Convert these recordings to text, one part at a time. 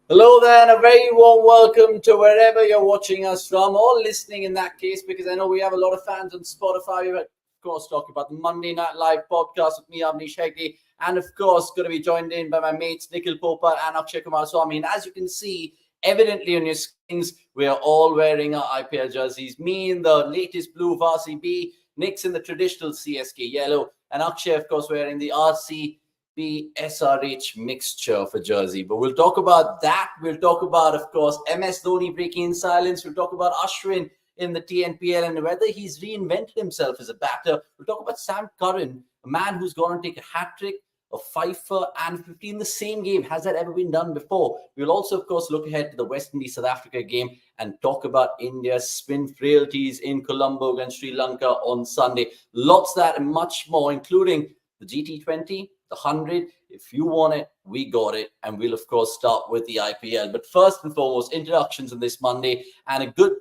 Hello there, and a very warm welcome to wherever you're watching us from or listening in that case, because I know we have a lot of fans on Spotify. We're, of course, talking about the Monday Night Live podcast with me, Avnish Hegde, and of course, going to be joined in by my mates Nikhil Popar and Akshay Kumar Swami. And as you can see, evidently on your screens, we are all wearing our IPL jerseys. Me in the latest blue of RCB, Nick's in the traditional CSK yellow, and Akshay, of course, wearing the RCB SRH mixture for jersey. But we'll talk about that. We'll talk about, of course, MS Dhoni breaking in silence. We'll talk about Ashwin in the TNPL and whether he's reinvented himself as a batter. We'll talk about Sam Curran, a man who's gone and take a hat trick, a fifer, and 50 in the same game. Has that ever been done before? We'll also, of course, look ahead to the West Indies South Africa game and talk about India's spin frailties in Colombo against Sri Lanka on Sunday. Lots of that and much more, including the GT20, the 100. If you want it, we got it. And we'll, of course, start with the IPL. But first and foremost, introductions on this Monday, and a good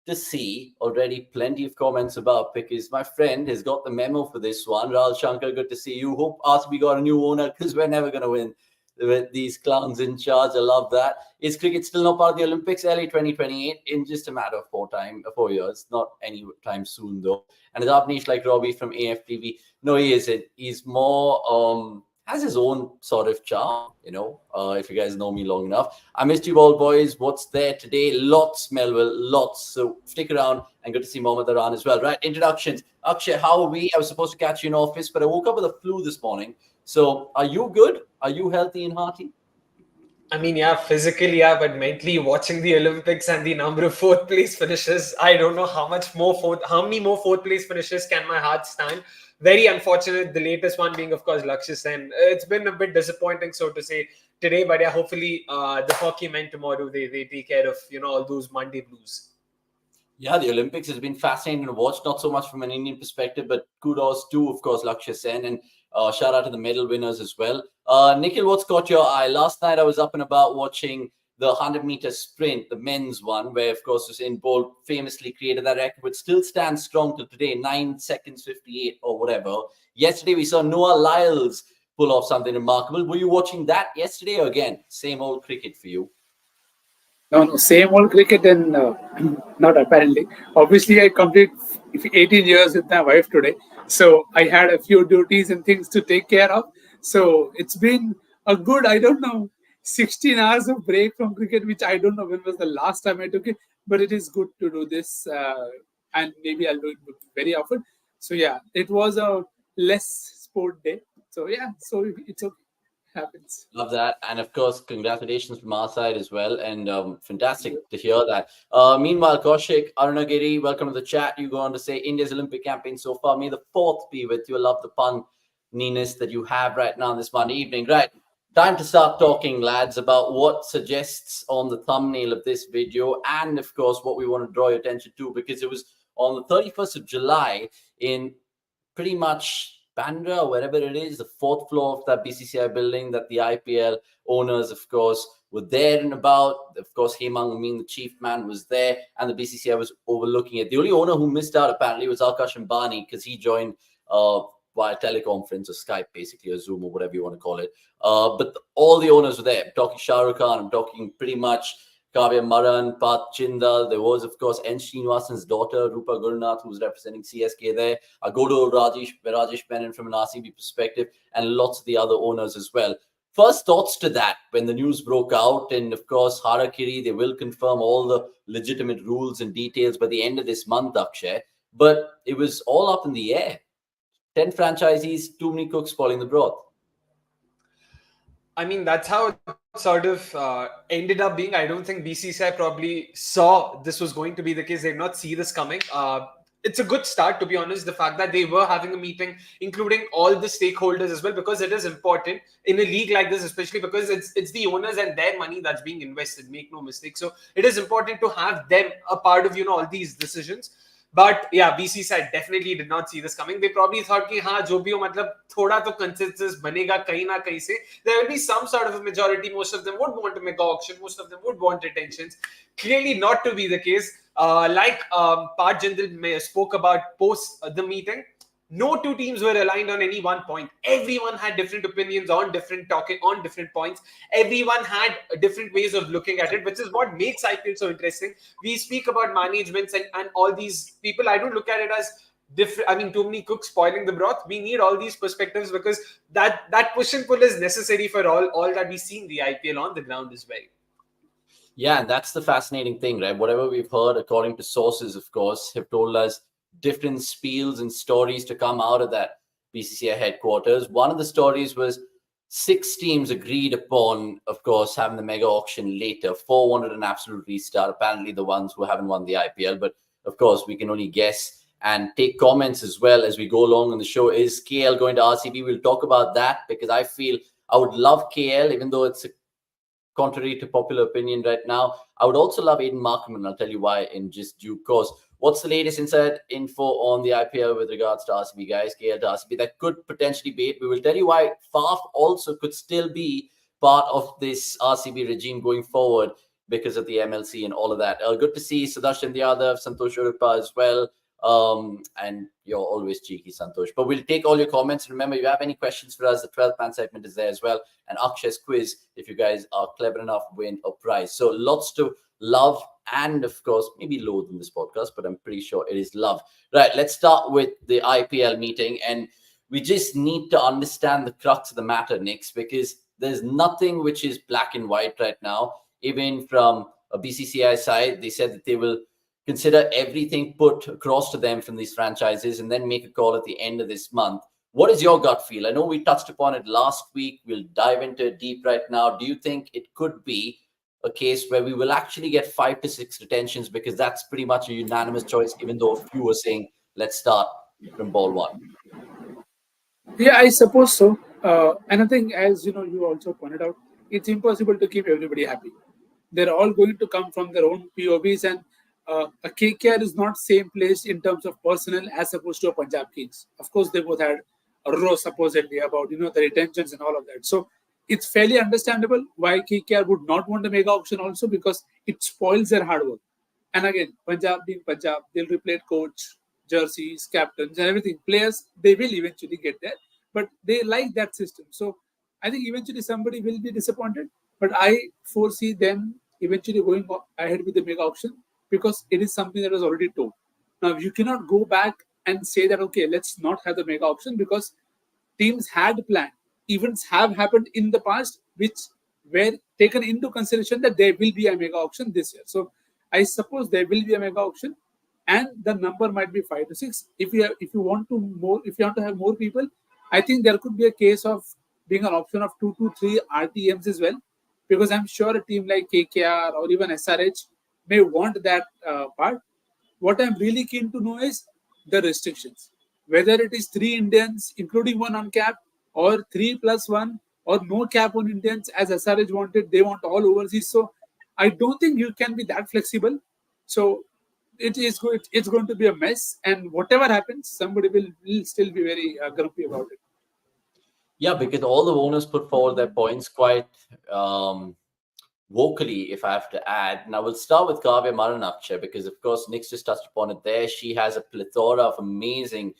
to see already plenty of comments about because my friend has got the memo for this one. Rahul Shankar, good to see you. Hope RCB got a new owner because we're never going to win with these clowns in charge. I love that. Is cricket still not part of the Olympics? Early 2028 in just a matter of 4 years. Not any time soon though. And is Avnish like Robbie from AFTV? No, he isn't. He's more has his own sort of charm, if you guys know me long enough. I missed you all, boys. What's there today? Lots, Melville, lots. So stick around, and good to see Mohammad Aran as well. Right, introductions. Akshay, how are we? I was supposed to catch you in office, but I woke up with a flu this morning. So are you good? Are you healthy and hearty? I mean, yeah, physically, yeah, but mentally watching the Olympics and the number of fourth place finishes, I don't know how many more fourth place finishes can my heart stand. Very unfortunate. The latest one being, of course, Lakshya Sen. It's been a bit disappointing, so to say, today. But yeah, hopefully, the hockey men tomorrow they take care of all those Monday blues. Yeah, the Olympics has been fascinating to watch, not so much from an Indian perspective, but kudos to, of course, Lakshya Sen, and shout out to the medal winners as well. Nikhil, what's caught your eye? Last night I was up and about watching the 100-meter sprint, the men's one, where, of course, Usain Bolt famously created that record, which still stands strong till today, 9 seconds 58 or whatever. Yesterday we saw Noah Lyles pull off something remarkable. Were you watching that yesterday or again? Same old cricket for you? No, same old cricket and not apparently. Obviously, I complete 18 years with my wife today. So I had a few duties and things to take care of. So it's been a good, I don't know, 16 hours of break from cricket, which I don't know when was the last time I took it. But it is good to do this. And maybe I'll do it very often. So yeah, it was a less sport day. So yeah, so it's okay. Happens. Love that. And of course, congratulations from our side as well. And fantastic to hear that. Meanwhile, Kaushik, Arunagiri, welcome to the chat. You go on to say India's Olympic campaign so far. May the fourth be with you. I love the pun neatness that you have right now this Monday evening. Right. Time to start talking, lads, about what suggests on the thumbnail of this video. And of course, what we want to draw your attention to, because it was on the 31st of July in pretty much Bandra, or wherever it is, the fourth floor of that BCCI building, that the IPL owners, of course, were there and about. Of course, Hemang Amin, the chief man, was there, and the BCCI was overlooking it. The only owner who missed out, apparently, was Akash Ambani, because he joined via teleconference or Skype, basically, or Zoom, or whatever you want to call it. But all the owners were there. I'm talking Shah Rukh Khan, I'm talking pretty much Kavya Maran, Parth Jindal. There was, of course, N. Srinivasan's daughter, Rupa Gurnath, who was representing CSK there. I go to Rajesh Menon from an RCB perspective, and lots of the other owners as well. First thoughts to that when the news broke out, and of course, Harakiri, they will confirm all the legitimate rules and details by the end of this month, Akshay. But it was all up in the air. 10 franchisees, too many cooks spoiling the broth. I mean, that's how it sort of ended up being. I don't think BCCI probably saw this was going to be the case. They did not see this coming. It's a good start, to be honest. The fact that they were having a meeting, including all the stakeholders as well, because it is important in a league like this, especially because it's the owners and their money that's being invested. Make no mistake. So it is important to have them a part of all these decisions. But yeah, BCCI definitely did not see this coming. They probably thought कि हाँ जो भी हो मतलब थोड़ा तो consensus बनेगा कहीं ना कहीं से. There will be some sort of a majority. Most of them would want to make auction. Most of them would want attentions. Clearly not to be the case. Like Parth Jindal spoke about post the meeting. no two teams were aligned on any one point. Everyone had different opinions on different points. Everyone had different ways of looking at it, which is what makes IPL so interesting. We speak about managements and all these people. I don't look at it as different. I mean, too many cooks spoiling the broth. We need all these perspectives because that push and pull is necessary for all that we see in the IPL on the ground as well. Yeah, and that's the fascinating thing, right? Whatever we've heard, according to sources, of course, have told us different spiels and stories to come out of that BCCI headquarters. One of the stories was 6 teams agreed upon, of course, having the mega auction later. 4 wanted an absolute restart. Apparently, the ones who haven't won the IPL, but of course, we can only guess and take comments as well as we go along on the show. Is KL going to RCB? We'll talk about that because I feel I would love KL, even though it's contrary to popular opinion right now. I would also love Aiden Markham, and I'll tell you why in just due course. What's the latest inside info on the IPL with regards to RCB, guys? KL to RCB, that could potentially be it. We will tell you why Faf also could still be part of this RCB regime going forward because of the MLC and all of that. Good to see Sudarshan Yadav, Santosh Urupa as well. And you're always cheeky, Santosh. But we'll take all your comments. Remember, if you have any questions for us, the 12th man segment is there as well. And Akshay's quiz, if you guys are clever enough, win a prize. So lots to love and, of course, maybe loathe in this podcast, but I'm pretty sure it is love. Right, let's start with the IPL meeting. And we just need to understand the crux of the matter, Nix, because there's nothing which is black and white right now. Even from a BCCI side, they said that they will consider everything put across to them from these franchises and then make a call at the end of this month. What is your gut feel? I know we touched upon it last week. We'll dive into it deep right now. Do you think it could be a case where we will actually get 5 to 6 retentions? Because that's pretty much a unanimous choice, even though a few are saying, let's start from ball 1. Yeah, I suppose so. And I think, as you also pointed out, it's impossible to keep everybody happy. They're all going to come from their own POVs, and a KKR is not same place in terms of personnel as opposed to a Punjab Kings. Of course, they both had a row supposedly about the retentions and all of that. So it's fairly understandable why KKR would not want a mega auction also, because it spoils their hard work. And again, Punjab being Punjab, they'll replace coach, jerseys, captains, and everything. Players, they will eventually get there, but they like that system. So I think eventually somebody will be disappointed, but I foresee them eventually going ahead with the mega auction because it is something that was already told. Now, you cannot go back and say that, okay, let's not have the mega auction, because teams had planned. Events have happened in the past which were taken into consideration that there will be a mega auction this year. So I suppose there will be a mega auction, and the number might be 5 to 6. If you want to have more people, I think there could be a case of being an option of 2 to 3 RTMs as well, because I'm sure a team like KKR or even SRH may want that part. What I'm really keen to know is the restrictions, whether it is 3 Indians, including 1 uncapped, or 3 plus 1, or no cap on Indians as SRH wanted. They want all overseas. So I don't think you can be that flexible. So it's going to be a mess. And whatever happens, somebody will still be very grumpy about it. Yeah, because all the owners put forward their points quite vocally, if I have to add. And I will start with Kavya Maran, because, of course, Nick's just touched upon it there. She has a plethora of amazing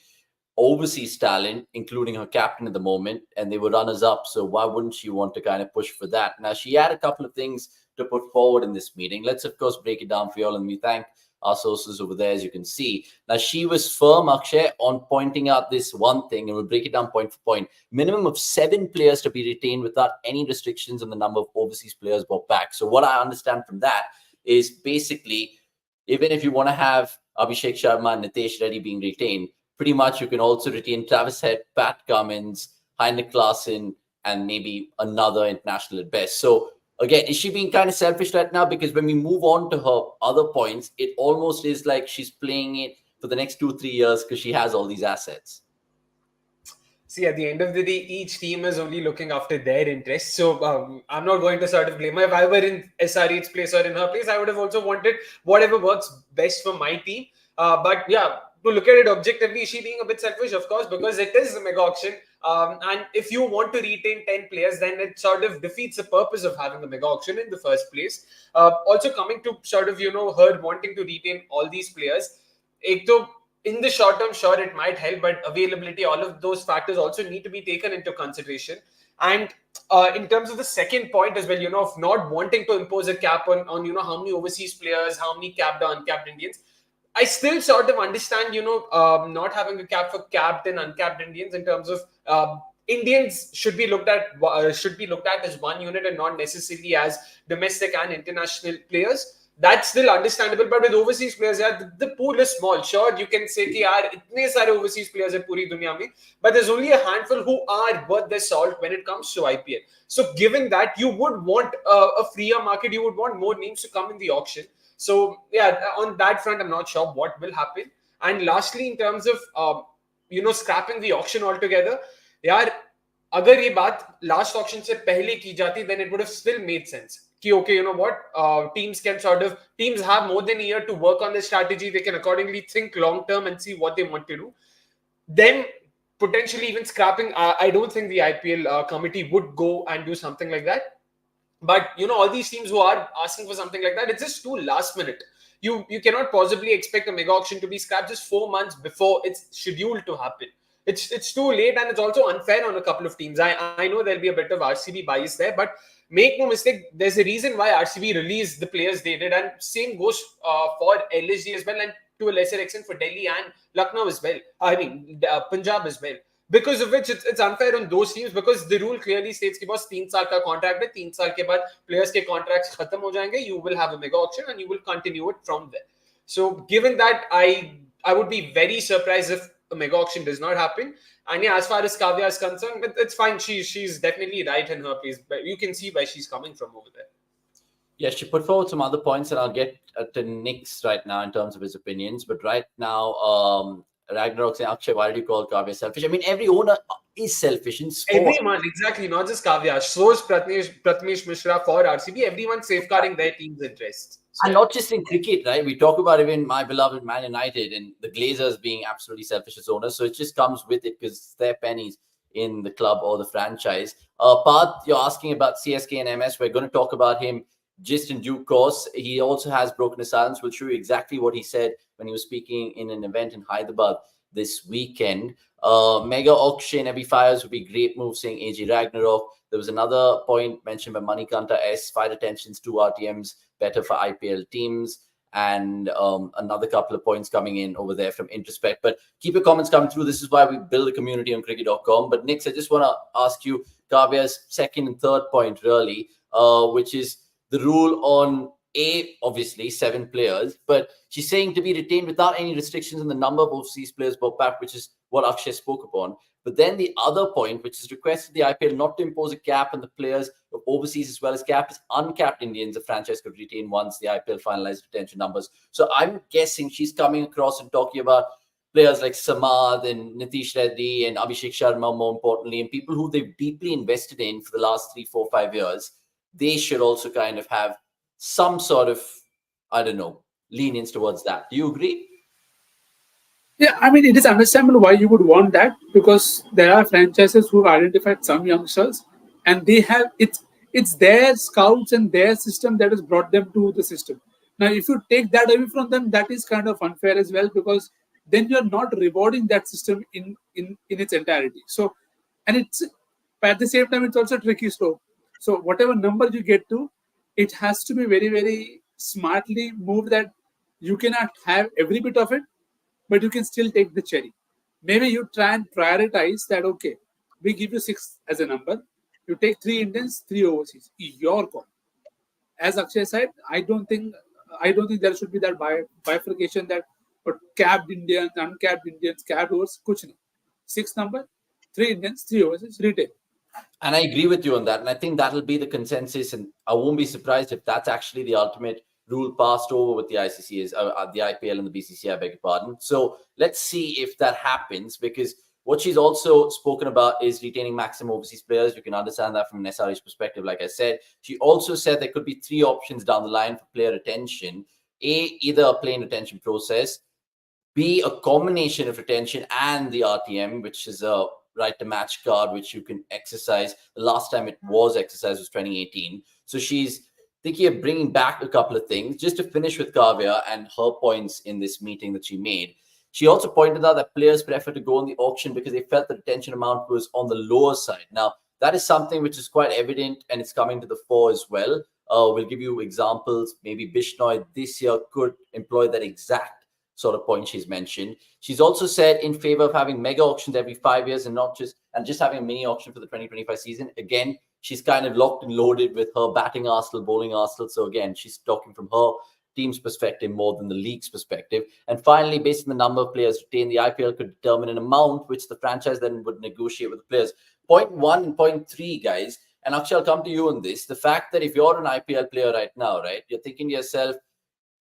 overseas talent, including her captain at the moment, and they were runners-up. So why wouldn't she want to kind of push for that? Now, she had a couple of things to put forward in this meeting. Let's, of course, break it down for you all, and we thank our sources over there, as you can see. Now, she was firm, Akshay, on pointing out this one thing, and we'll break it down point for point. Minimum of 7 players to be retained without any restrictions on the number of overseas players brought back. So what I understand from that is basically, even if you want to have Abhishek Sharma and Nitesh Reddy being retained, pretty much you can also retain Travis Head, Pat Cummins, Heinrich Klaassen, and maybe another international at best. So again, is she being kind of selfish right now? Because when we move on to her other points, it almost is like she's playing it for the next 2-3 years because she has all these assets. See, at the end of the day, each team is only looking after their interests. So I'm not going to sort of blame her. If I were in SRH's place or in her place, I would have also wanted whatever works best for my team. But yeah, to look at it objectively, is she being a bit selfish? Of course, because it is a mega auction. And if you want to retain 10 players, then it sort of defeats the purpose of having a mega auction in the first place. Also coming to sort of, her wanting to retain all these players, in the short term, sure, it might help, but availability, all of those factors also need to be taken into consideration. And in terms of the second point as well, of not wanting to impose a cap on how many overseas players, how many capped or uncapped Indians. I still sort of understand, not having a cap for capped and uncapped Indians in terms of Indians should be looked at as one unit and not necessarily as domestic and international players. That's still understandable, but with overseas players, yeah, the pool is small. Sure, you can say कि यार इतने सारे overseas players हैं पूरी दुनिया में, but there's only a handful who are worth their salt when it comes to IPL. So, given that, you would want a freer market, you would want more names to come in the auction. So, yeah, on that front, I'm not sure what will happen. And lastly, in terms of scrapping the auction altogether, यार अगर ये बात last auction से पहले की जाती, then it would have still made sense. Okay, you know what? Teams have more than a year to work on their strategy. They can accordingly think long term and see what they want to do. Then potentially even scrapping. I don't think the IPL committee would go and do something like that. But all these teams who are asking for something like that, it's just too last minute. You cannot possibly expect a mega auction to be scrapped just 4 months before it's scheduled to happen. It's too late, and it's also unfair on a couple of teams. I know there'll be a bit of RCB bias there, but make no mistake, there's a reason why RCB released the players they did, and same goes for LSG as well, and to a lesser extent for Delhi and Lucknow as well. I mean, Punjab as well. Because of which it's unfair on those teams, because the rule clearly states कि बस 3 साल का contract है, 3 साल के बाद players के contracts खत्म हो जाएंगे, you will have a mega auction and you will continue it from there. So given that, I would be very surprised if a mega auction does not happen. And yeah, as far as Kavya is concerned, it's fine. She's definitely right in her place, but you can see where she's coming from over there. Yeah, she put forward some other points, and I'll get to Nick's right now in terms of his opinions. But right now, Ragnarok saying, Akshay, why did you call Kavya selfish? I mean, every owner is selfish in sport. Everyone, exactly, not just Kavya. So is Prathamesh Mishra for RCB. Everyone's safeguarding their team's interests. So, and not just in cricket, right? We talk about even my beloved Man United and the Glazers being absolutely selfish as owners. So it just comes with it because it's their pennies in the club or the franchise. Parth, you're asking about CSK and MS. We're going to talk about him just in due course. He also has broken his silence. We'll show you exactly what he said when he was speaking in an event in Hyderabad this weekend. Mega auction, every 5 years would be great move, saying AJ Ragnarok. There was another point mentioned by Manikanta S. 5 attentions, 2 RTMs, better for IPL teams. And another couple of points coming in over there from Introspect. But keep your comments coming through. This is why we build a community on cricket.com. But Nick, I just want to ask you Kavya's second and third point, really, which is the rule on obviously 7 players, but she's saying to be retained without any restrictions on the number of overseas players brought back, which is what Akshay spoke upon. But then the other point, which is requested the IPL not to impose a cap on the players of overseas as well as capped, is uncapped Indians the franchise could retain once the IPL finalized retention numbers. So I'm guessing she's coming across and talking about players like Samad and Nitish Reddy and Abhishek Sharma, more importantly, and people who they've deeply invested in for the last 3, 4, 5 years. They should also kind of have some sort of, I don't know, lenience towards that. Do you agree? Yeah, I mean, it is understandable why you would want that, because there are franchises who have identified some youngsters and they have it's their scouts and their system that has brought them to the system. Now, if you take that away from them, that is kind of unfair as well, because then you're not rewarding that system in its entirety. So, and it's at the same time, it's also tricky slope. So whatever number you get to, it has to be very, very smartly moved, that you cannot have every bit of it, but you can still take the cherry. Maybe you try and prioritize that, okay, we give you 6 as a number. You take 3 Indians, 3 overseas. Your call. As Akshay said, I don't think there should be that bifurcation that capped Indians, uncapped Indians, capped overs, kuch nahi. 6 number, 3 Indians, 3 overseas, retail. And I agree with you on that. And I think that'll be the consensus. And I won't be surprised if that's actually the ultimate rule passed over with the ICC, is the IPL and the BCCI, I beg your pardon. So let's see if that happens, because what she's also spoken about is retaining maximum overseas players. You can understand that from an SRH's perspective. Like I said, she also said there could be 3 options down the line for player retention. A, either a plain retention process. B, a combination of retention and the RTM, which is a right to match card, which you can exercise. The last time it was exercised was 2018. So she's thinking of bringing back a couple of things. Just to finish with Kavya and her points in this meeting that she made, She also pointed out that players prefer to go on the auction because they felt the retention amount was on the lower side. Now, that is something which is quite evident and it's coming to the fore as well. We'll give you examples. Maybe Bishnoi this year could employ that exact sort of point she's mentioned. She's also said in favor of having mega auctions every 5 years and just having a mini auction for the 2025 season. Again, she's kind of locked and loaded with her batting Arsenal, bowling Arsenal. So again, she's talking from her team's perspective more than the league's perspective. And finally, based on the number of players retained, the IPL could determine an amount which the franchise then would negotiate with the players. Point 1 and point 3, guys, and Akshay, I'll come to you on this. The fact that if you're an IPL player right now, right, you're thinking to yourself,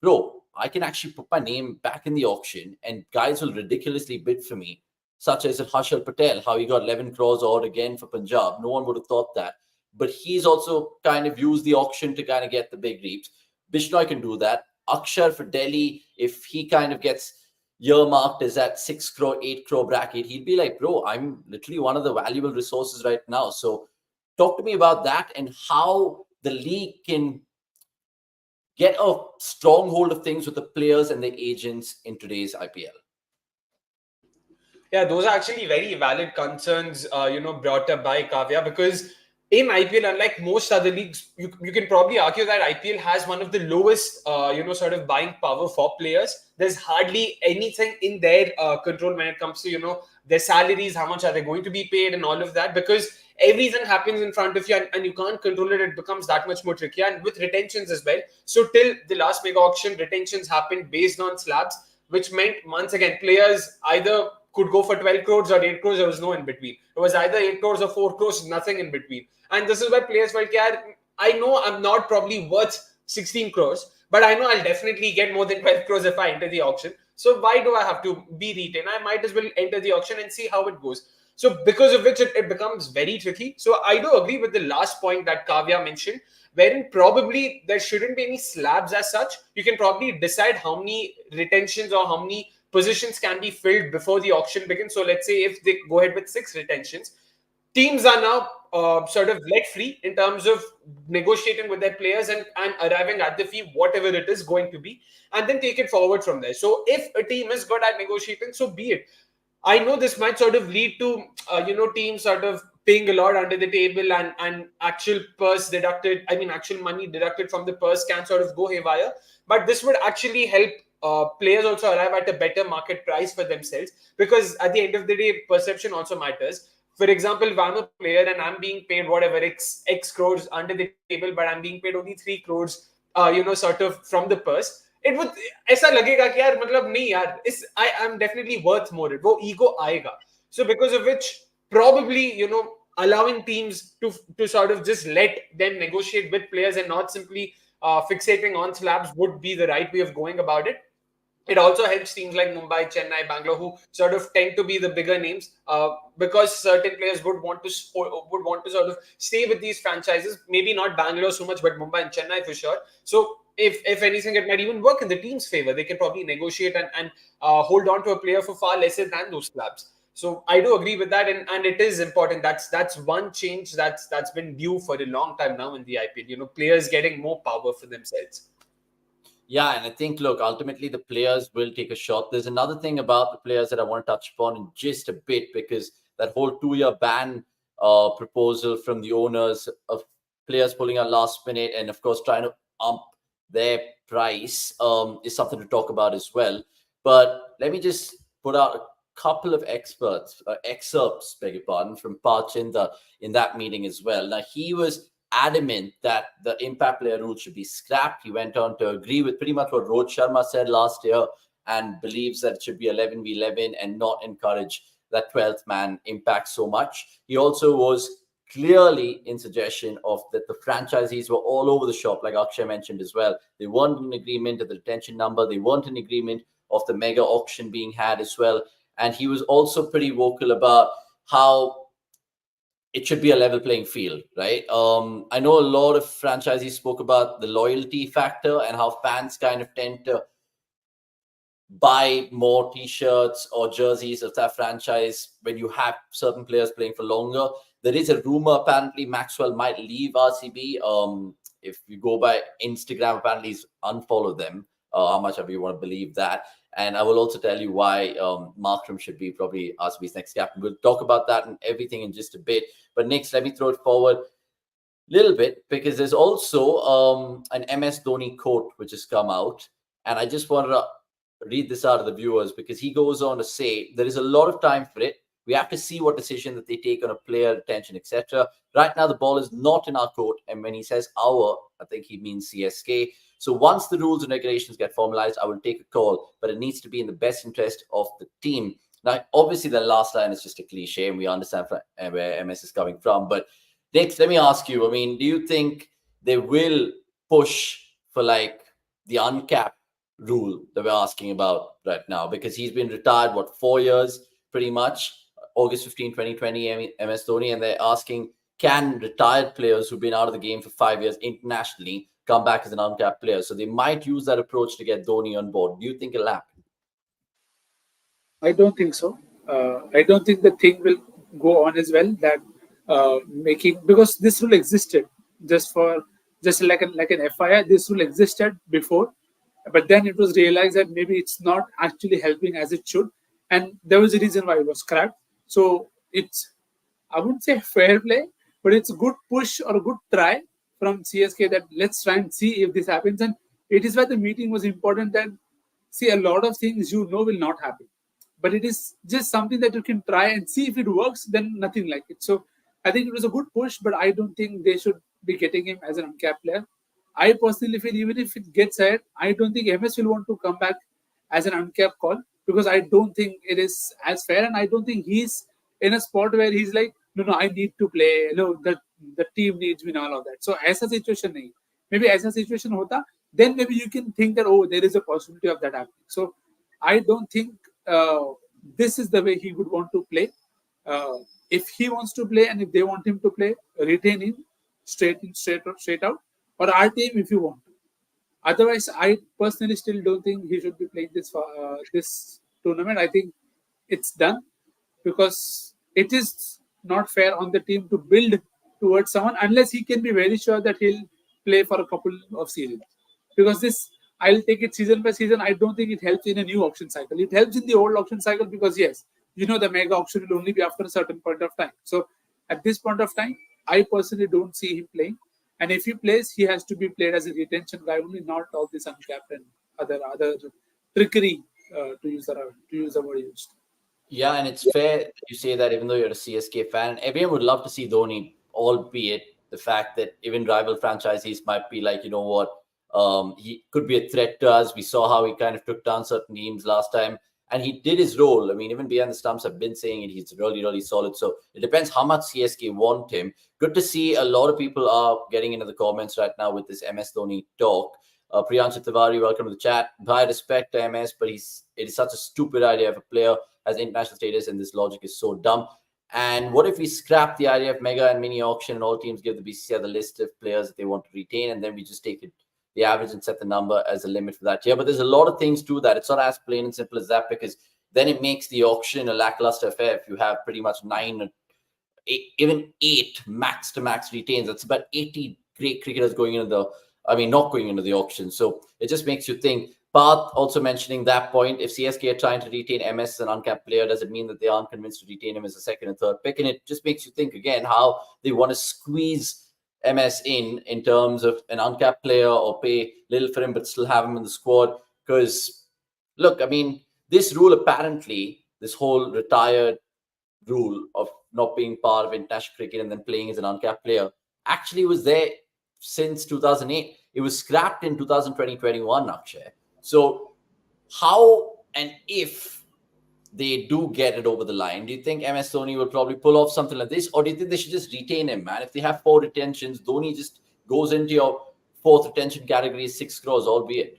bro, I can actually put my name back in the auction and guys will ridiculously bid for me, such as Harshal Patel, how he got 11 crores odd again for Punjab. No one would have thought that. But he's also kind of used the auction to kind of get the big reaps. Bishnoi can do that. Akshar for Delhi, if he kind of gets earmarked as that 6 crore, 8 crore bracket, he'd be like, bro, I'm literally one of the valuable resources right now. So talk to me about that and how the league can get a stronghold of things with the players and the agents in today's IPL. Yeah, those are actually very valid concerns, brought up by Kavya, because in IPL, unlike most other leagues, you can probably argue that IPL has one of the lowest, sort of buying power for players. There's hardly anything in their control when it comes to, their salaries, how much are they going to be paid and all of that, because everything happens in front of you and you can't control it. It becomes that much more trickier. And with retentions as well. So till the last mega auction, retentions happened based on slabs, which meant, once again, players either could go for 12 crores or 8 crores. There was no in between. It was either 8 crores or 4 crores, nothing in between. And this is why players felt, I know I'm not probably worth 16 crores, but I know I'll definitely get more than 12 crores if I enter the auction. So why do I have to be retained? I might as well enter the auction and see how it goes. So because of which it becomes very tricky. So I do agree with the last point that Kavya mentioned, wherein probably there shouldn't be any slabs as such. You can probably decide how many retentions or how many positions can be filled before the auction begins. So let's say if they go ahead with 6 retentions, teams are now sort of let free in terms of negotiating with their players and arriving at the fee, whatever it is going to be, and then take it forward from there. So if a team is good at negotiating, so be it. I know this might sort of lead to, teams sort of paying a lot under the table and actual actual money deducted from the purse can sort of go haywire. But this would actually help players also arrive at a better market price for themselves, because at the end of the day, perception also matters. For example, if I'm a player and I'm being paid whatever X crores under the table, but I'm being paid only 3 crores, sort of from the purse, it would ऐसा लगेगा कि यार मतलब नहीं यार I'm definitely worth more. वो ego आएगा. So because of which, probably allowing teams to sort of just let them negotiate with players and not simply fixating on slabs would be the right way of going about it. It also helps teams like Mumbai, Chennai, Bangalore, who sort of tend to be the bigger names, because certain players would want to sort of stay with these franchises. Maybe not Bangalore so much, but Mumbai and Chennai for sure. So if anything, it might even work in the team's favor. They can probably negotiate and hold on to a player for far lesser than those slabs. So I do agree with that, and it is important. That's one change that's been due for a long time now in the IPL. Players getting more power for themselves. Yeah, and I think, look, ultimately the players will take a shot. There's another thing about the players that I want to touch upon in just a bit, because that whole 2-year ban proposal from the owners of players pulling out last minute and, of course, trying to ump their price is something to talk about as well. But let me just put out a couple of excerpts, beg your pardon, from Parth Jindal in that meeting as well. Now, he was adamant that the impact player rule should be scrapped. He went on to agree with pretty much what Rohit Sharma said last year and believes that it should be 11v11 and not encourage that 12th man impact so much. He also was clearly in suggestion of that the franchisees were all over the shop, like Akshay mentioned as well. They weren't in agreement of the retention number. They weren't in agreement of the mega auction being had as well. And he was also pretty vocal about how it should be a level playing field, right? I know a lot of franchisees spoke about the loyalty factor and how fans kind of tend to buy more t-shirts or jerseys of that franchise when you have certain players playing for longer. There is a rumor apparently Maxwell might leave RCB. If you go by Instagram, apparently he's unfollowed them. How much of you want to believe that? And I will also tell you why Markram should be probably RCB's next captain. We'll talk about that and everything in just a bit. But next, let me throw it forward a little bit, because there's also an MS Dhoni quote which has come out. And I just wanted to read this out to the viewers, because he goes on to say there is a lot of time for it. We have to see what decision that they take on a player retention, etc. Right now, the ball is not in our court. And when he says our, I think he means CSK. So once the rules and regulations get formalized, I will take a call, but it needs to be in the best interest of the team. Now, obviously, the last line is just a cliche, and we understand where MS is coming from. But next, let me ask you, I mean, do you think they will push for like the uncapped rule that we're asking about right now? Because he's been retired, 4 years pretty much, August 15, 2020, MS Dhoni, and they're asking, can retired players who've been out of the game for 5 years internationally come back as an uncapped player? So they might use that approach to get Dhoni on board. Do you think it'll happen? I don't think so. I don't think the thing will go on as well. That making, because this rule existed just like an FIR. This rule existed before, but then it was realized that maybe it's not actually helping as it should, and there was a reason why it was scrapped. So it's, I wouldn't say fair play, but it's a good push or a good try from CSK that let's try and see if this happens. And it is why the meeting was important. That, see, a lot of things will not happen, but it is just something that you can try and see if it works. Then nothing like it. So I think it was a good push, but I don't think they should be getting him as an uncapped player. I personally feel even if it gets ahead, I don't think MS will want to come back as an uncapped call, because I don't think it is as fair, and I don't think he's in a spot where he's like, no, I need to play. No, the team needs me and all of that. So as a situation, nahi. Maybe as a situation hota, then maybe you can think that, oh, there is a possibility of that happening. So I don't think this is the way he would want to play. If he wants to play and if they want him to play, retain him straight out, or RTM if you want to. Otherwise, I personally still don't think he should be playing this tournament. I think it's done, because it is not fair on the team to build towards someone unless he can be very sure that he'll play for a couple of seasons. Because this, I'll take it season by season. I don't think it helps in a new auction cycle. It helps in the old auction cycle because, yes, the mega auction will only be after a certain point of time. So at this point of time, I personally don't see him playing. And if he plays, he has to be played as a retention guy only, not all this uncapped and other trickery, to use the word used. Yeah, and it's fair you say that, even though you're a CSK fan, everyone would love to see Dhoni, albeit the fact that even rival franchises might be like, you know what, he could be a threat to us. We saw how he kind of took down certain teams last time, and he did his role. I mean, even behind the stumps, I've been saying it, he's really, really solid. So it depends how much CSK want him. Good to see a lot of people are getting into the comments right now with this MS Dhoni talk. Priyanshu Tiwari, welcome to the chat. By respect to MS, but it is such a stupid idea if a player has international status, and this logic is so dumb. And what if we scrap the idea of mega and mini auction, and all teams give the BCCI the list of players that they want to retain, and then we just take the average and set the number as a limit for that year? But there's a lot of things to that. It's not as plain and simple as that, because then it makes the auction a lackluster affair. If you have pretty much 9 or 8, even 8 max to max retains, that's about 80 great cricketers going into not going into the auction. So it just makes you think. Parth also mentioning that point, if CSK are trying to retain MS as an uncapped player, does it mean that they aren't convinced to retain him as a second and third pick? And it just makes you think again how they want to squeeze MS in terms of an uncapped player, or pay little for him but still have him in the squad. Because look, I mean, this rule, apparently, this whole retired rule of not being part of international cricket and then playing as an uncapped player, actually was there since 2008. It was scrapped in 2020-21, Akshay. So how and if they do get it over the line, do you think MS Dhoni will probably pull off something like this? Or do you think they should just retain him, man? If they have 4 retentions, Dhoni just goes into your 4th retention category, 6 crores, albeit.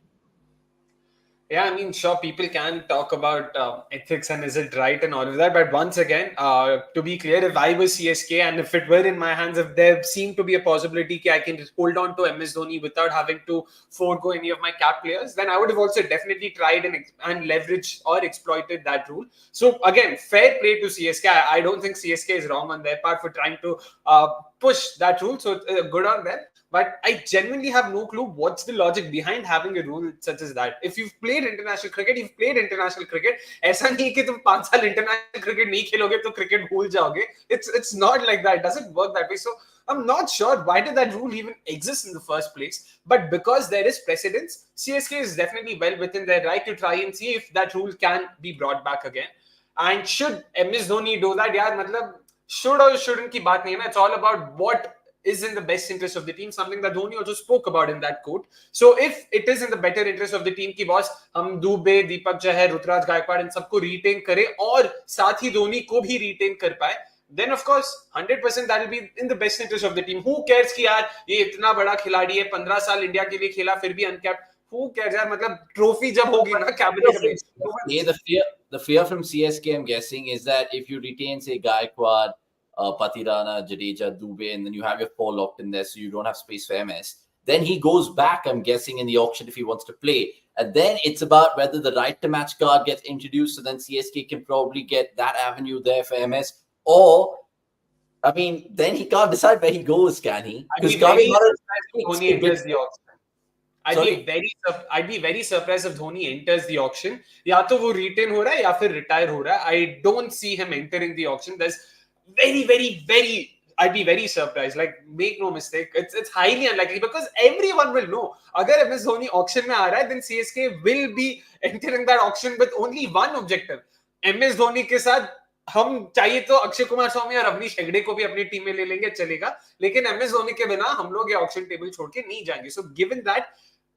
Yeah, I mean, sure, people can talk about ethics and is it right and all of that. But once again, to be clear, if I was CSK and if it were in my hands, if there seemed to be a possibility that I can just hold on to MS Dhoni without having to forego any of my cap players, then I would have also definitely tried and leveraged or exploited that rule. So again, fair play to CSK. I don't think CSK is wrong on their part for trying to push that rule. So good on them. But I genuinely have no clue what's the logic behind having a rule such as that. If you've played international cricket, you've played international cricket. ऐसा नहीं है कि तुम 5 साल international cricket नहीं खेलोगे तो cricket भूल जाओगे. It's not like that. It doesn't work that way. So I'm not sure why did that rule even exist in the first place. But because there is precedence, CSK is definitely well within their right to try and see if that rule can be brought back again. And should MS Dhoni do that? यार मतलब should or shouldn't की बात नहीं है ना. It's all about what is in the best interest of the team, something that Dhoni also spoke about in that quote. So if it is in the better interest of the team कि boss हम दुबे, दीपक चहर, ऋतुराज गायकवाड़ इन सबको retain करें और साथ ही धोनी को भी retain कर पाए, then of course 100% that will be in the best interest of the team. Who cares कि यार ये इतना बड़ा खिलाड़ी है, 15 साल इंडिया के लिए खेला फिर भी uncapped. Who cares यार, मतलब ट्रॉफी जब होगी ना कैबिनेट में. The fear from CSK, I'm guessing, is that if you retain, say, Gaikwad, Patirana, Jadeja, Dubey, and then you have your 4 locked in there, so you don't have space for MS. Then he goes back, I'm guessing, in the auction if he wants to play. And then it's about whether the right to match card gets introduced, so then CSK can probably get that avenue there for MS. Or, I mean, then he can't decide where he goes, can he? Because Dhoni enters the auction. I'd be very surprised if Dhoni enters the auction. या तो वो retain हो रहा है या फिर retire हो रहा है. I don't see him entering the auction. There's very I'd be very surprised. Like, make no mistake, it's highly unlikely because everyone will know. अगर MS Dhoni auction में आ रहा है, then CSK will be entering that auction with only one objective. MS Dhoni के साथ हम चाहिए तो अक्षय कुमार स्वामी और अवनीश हेगड़े को भी अपनी टीम में ले लेंगे, चलेगा. लेकिन MS Dhoni के बिना हम लोग ये ऑक्शन टेबल छोड़ के नहीं जाएंगे. So given that,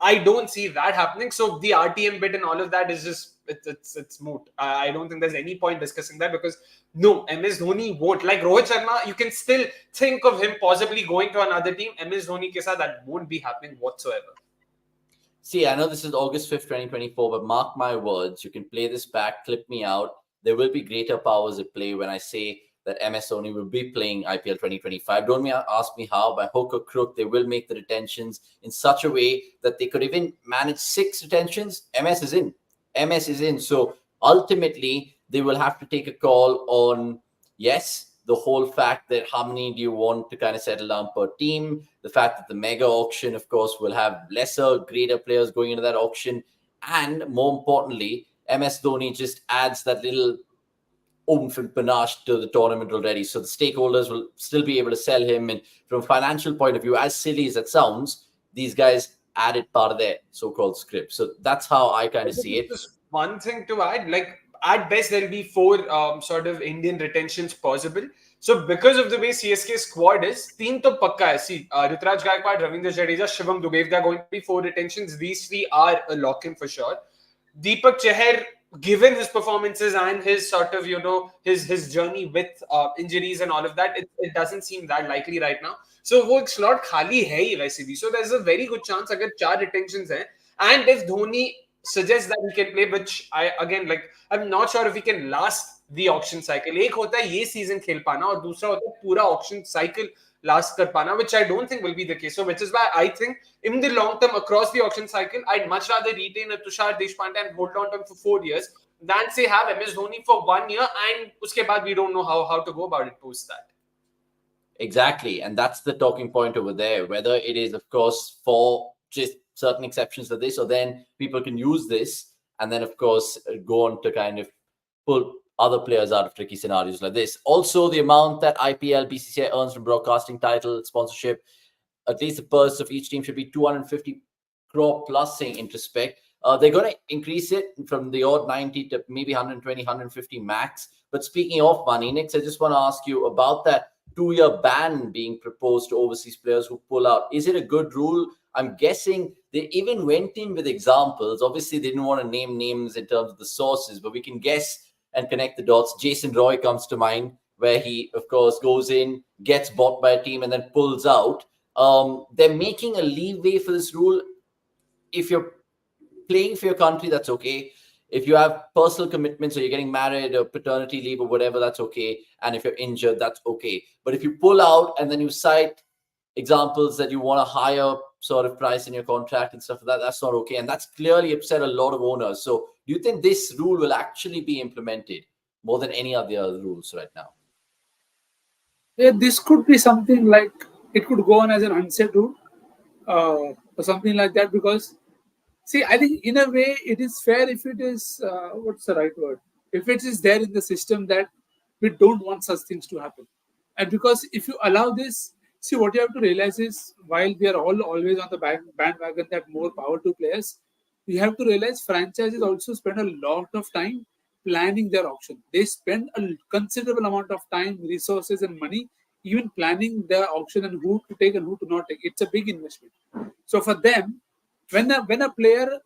I don't see that happening. So the RTM bit and all of that is just it's moot. I don't think there's any point discussing that because no, MS Dhoni won't. Like Rohit Sharma, you can still think of him possibly going to another team. MS Dhoni ke saath that won't be happening whatsoever. See, I know this is August 5th, 2024, but mark my words, you can play this back, clip me out. There will be greater powers at play when I say that MS Dhoni will be playing IPL 2025. Don't ask me how, by hook or crook, they will make the retentions in such a way that they could even manage 6 retentions. MS is in. MS is in. So ultimately, they will have to take a call on, yes, the whole fact that how many do you want to kind of settle down per team, the fact that the mega auction, of course, will have lesser, greater players going into that auction, and more importantly, MS Dhoni just adds that little oomph and panache to the tournament already. So the stakeholders will still be able to sell him. And from a financial point of view, as silly as that sounds, these guys added part of their so-called script. So that's how I kind of see it. Just one thing to add, like at best, there'll be 4 sort of Indian retentions possible. So because of the way CSK squad is, 3 to pakka hai. See, Rutraj Gaikwad, Ravindra Jadeja, Shivam Dubey, there are going to be 4 retentions. These 3 are a lock-in for sure. Deepak Chahar, given his performances and his sort of, his journey with injuries and all of that, it doesn't seem that likely right now. So वो एक slot खाली है ही वैसे भी. So there's a very good chance अगर 4 retentions हैं, and if Dhoni suggests that he can play, which I'm not sure if he can last the auction cycle. एक होता है ये season खेल पाना और दूसरा होता है पूरा auction cycle last कर पाना, which I don't think will be the case. So which is why I think in the long term across the auction cycle, I'd much rather retain a Tushar Deshpande and hold on to him for 4 years than say have MS Dhoni for 1 year and uske baad we don't know how to go about it post that. Exactly. And that's the talking point over there, whether it is, of course, for just certain exceptions to this, or then people can use this and then, of course, go on to kind of pull other players out of tricky scenarios like this. Also, the amount that IPL, BCCI earns from broadcasting title, sponsorship, at least the purse of each team should be 250 crore plus, saying introspect. They're going to increase it from the odd 90 to maybe 120, 150 max. But speaking of money, Nix, I just want to ask you about that 2-year ban being proposed to overseas players who pull out. Is it a good rule? I'm guessing they even went in with examples. Obviously, they didn't want to name names in terms of the sources, but we can guess and connect the dots. Jason Roy comes to mind, where he, of course, goes in, gets bought by a team, and then pulls out. They're making a leeway for this rule. If you're playing for your country, that's okay. If you have personal commitments or you're getting married or paternity leave or whatever, that's okay. And if you're injured, that's okay. But if you pull out and then you cite examples that you want a higher sort of price in your contract and stuff like that, that's not okay. And that's clearly upset a lot of owners. So do you think this rule will actually be implemented more than any of the other rules right now? Yeah, this could be something like it could go on as an unsaid rule. or something like that. Because, see, I think in a way it is fair if it is, what's the right word? If it is there in the system that we don't want such things to happen. And because if you allow this, see, what you have to realize is while we are all always on the bandwagon that more power to players, you have to realize franchises also spend a lot of time planning their auction. They spend a considerable amount of time, resources, and money even planning their auction and who to take and who to not take. It's a big investment. So for them, when a player,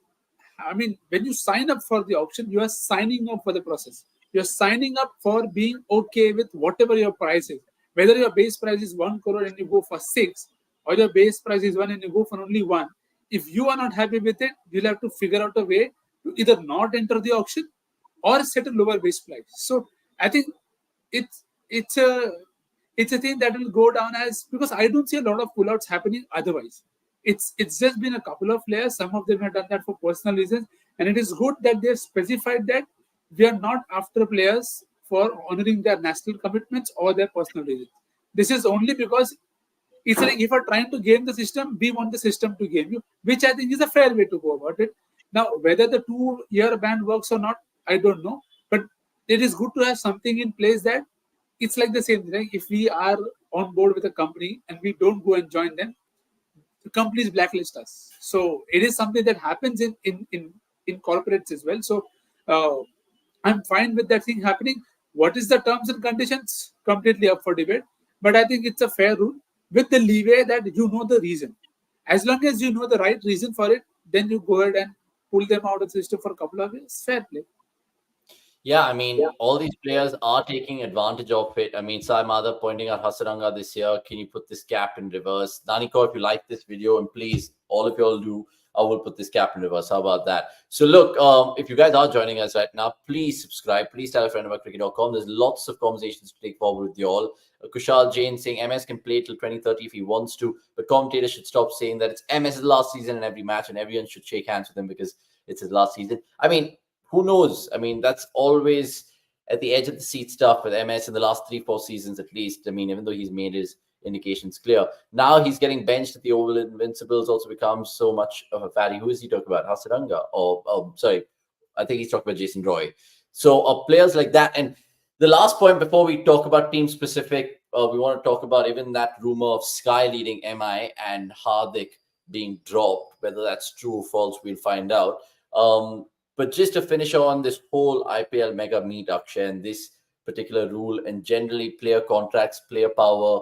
I mean, when you sign up for the auction, you are signing up for the process. You're signing up for being okay with whatever your price is. Whether your base price is 1 crore and you go for six, or your base price is one and you go for only one. If you are not happy with it, you'll have to figure out a way to either not enter the auction or set a lower base price. So I think it's it's a it's a thing that will go down as, because I don't see a lot of pullouts happening otherwise. It's just been a couple of players. Some of them have done that for personal reasons, and it is good that they've specified that we are not after players for honoring their national commitments or their personal reasons. This is only because it's like if you're trying to game the system, we want the system to game you, which I think is a fair way to go about it. Now, whether the 2 year ban works or not, I don't know. But it is good to have something in place that it's like the same thing. Like if we are on board with a company and we don't go and join them, the companies blacklist us. So it is something that happens in corporates as well. So I'm fine with that thing happening. What is the terms and conditions? Completely up for debate. But I think it's a fair rule with the leeway that you know the reason. As long as you know the right reason for it, then you go ahead and pull them out of the system for a couple of years. Fair play. Yeah, I mean, all these players are taking advantage of it. I mean, Sai Madhav pointing out Hasaranga this year. Can you put this cap in reverse? Naniko, if you like this video, and please, all of you all do, I will put this cap in reverse. How about that? So look, if you guys are joining us right now, please subscribe. Please tell a friend about cricket.com. There's lots of conversations to take forward with you all. Kushal Jain saying MS can play till 2030 if he wants to, but commentators should stop saying that it's MS's last season in every match and everyone should shake hands with him because it's his last season. I mean, who knows? I mean, that's always at the edge of the seat stuff with MS in the last 3-4 seasons at least. I mean, even though he's made his indications clear, now he's getting benched at the Oval. Invincibles also becomes so much of a fatty. Who is he talking about? Hasaranga? Or sorry, I think he's talking about Jason Roy. So players like that. And the last point before we talk about team specific, we want to talk about even that rumor of Sky leading MI and Hardik being dropped. Whether that's true or false, we'll find out. But just to finish on this whole IPL mega meet, Akshay, and this particular rule and generally player contracts, player power,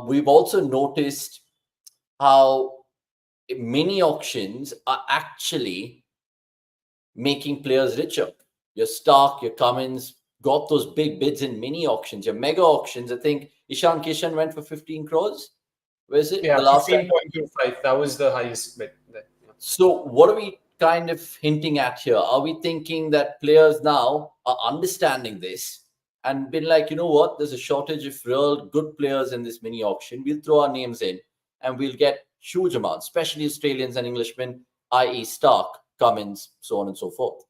we've also noticed how mini auctions are actually making players richer. Your Stark, your Cummins got those big bids in mini auctions. Your mega auctions, I think Ishan Kishan went for 15 crores. Where is it? Yeah, the last 15.25. That was the highest bid. Yeah. So what are we kind of hinting at here? Are we thinking that players now are understanding this and been like, you know what, there's a shortage of real good players in this mini auction. We'll throw our names in and we'll get huge amounts, especially Australians and Englishmen, i.e. Stark, Cummins, so on and so forth.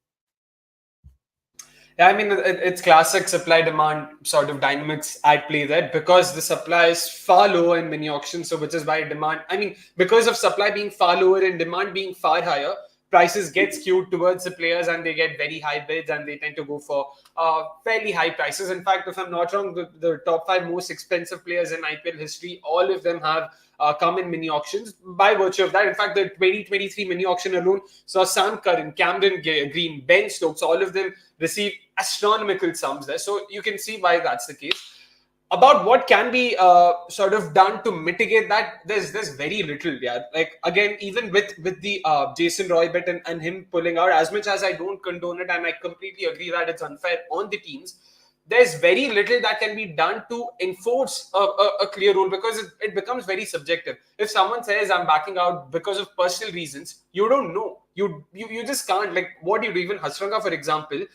Yeah, I mean, it's classic supply-demand sort of dynamics at play there because the supply is far lower in mini auctions. So, which is why demand, I mean, because of supply being far lower and demand being far higher, prices get skewed towards the players and they get very high bids and they tend to go for fairly high prices. In fact, if I'm not wrong, the top 5 most expensive players in IPL history, all of them have come in mini auctions by virtue of that. In fact, the 2023 mini auction alone saw Sam Curran, Camden Green, Ben Stokes, all of them receive astronomical sums there. So you can see why that's the case. About what can be sort of done to mitigate that, there's very little. Yeah, like again, even with the Jason Roy bit and him pulling out, as much as I don't condone it and I completely agree that it's unfair on the teams, there's very little that can be done to enforce a clear rule because it becomes very subjective. If someone says I'm backing out because of personal reasons, you don't know. You just can't. Like what you do, even Hasranga, for example,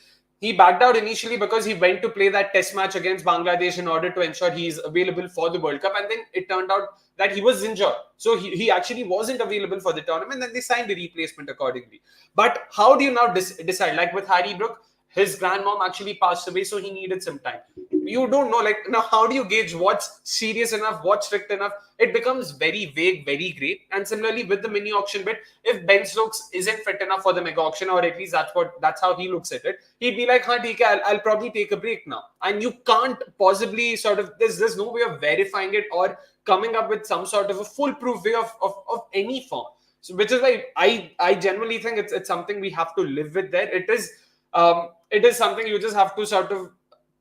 he backed out initially because he went to play that test match against Bangladesh in order to ensure he's available for the World Cup. And then it turned out that he was injured. So he actually wasn't available for the tournament. And they signed the replacement accordingly. But how do you now decide? Like with Harry Brook, his grandmom actually passed away, so he needed some time. You don't know, like, now how do you gauge what's serious enough, what's strict enough? It becomes very vague, very grey. And similarly with the mini auction bit, if Ben Stokes isn't fit enough for the mega auction, or at least that's how he looks at it, he'd be like, I'll probably take a break now. And you can't possibly sort of, there's no way of verifying it or coming up with some sort of a foolproof way of any form. So, which is why I genuinely think it's something we have to live with there. It is something you just have to sort of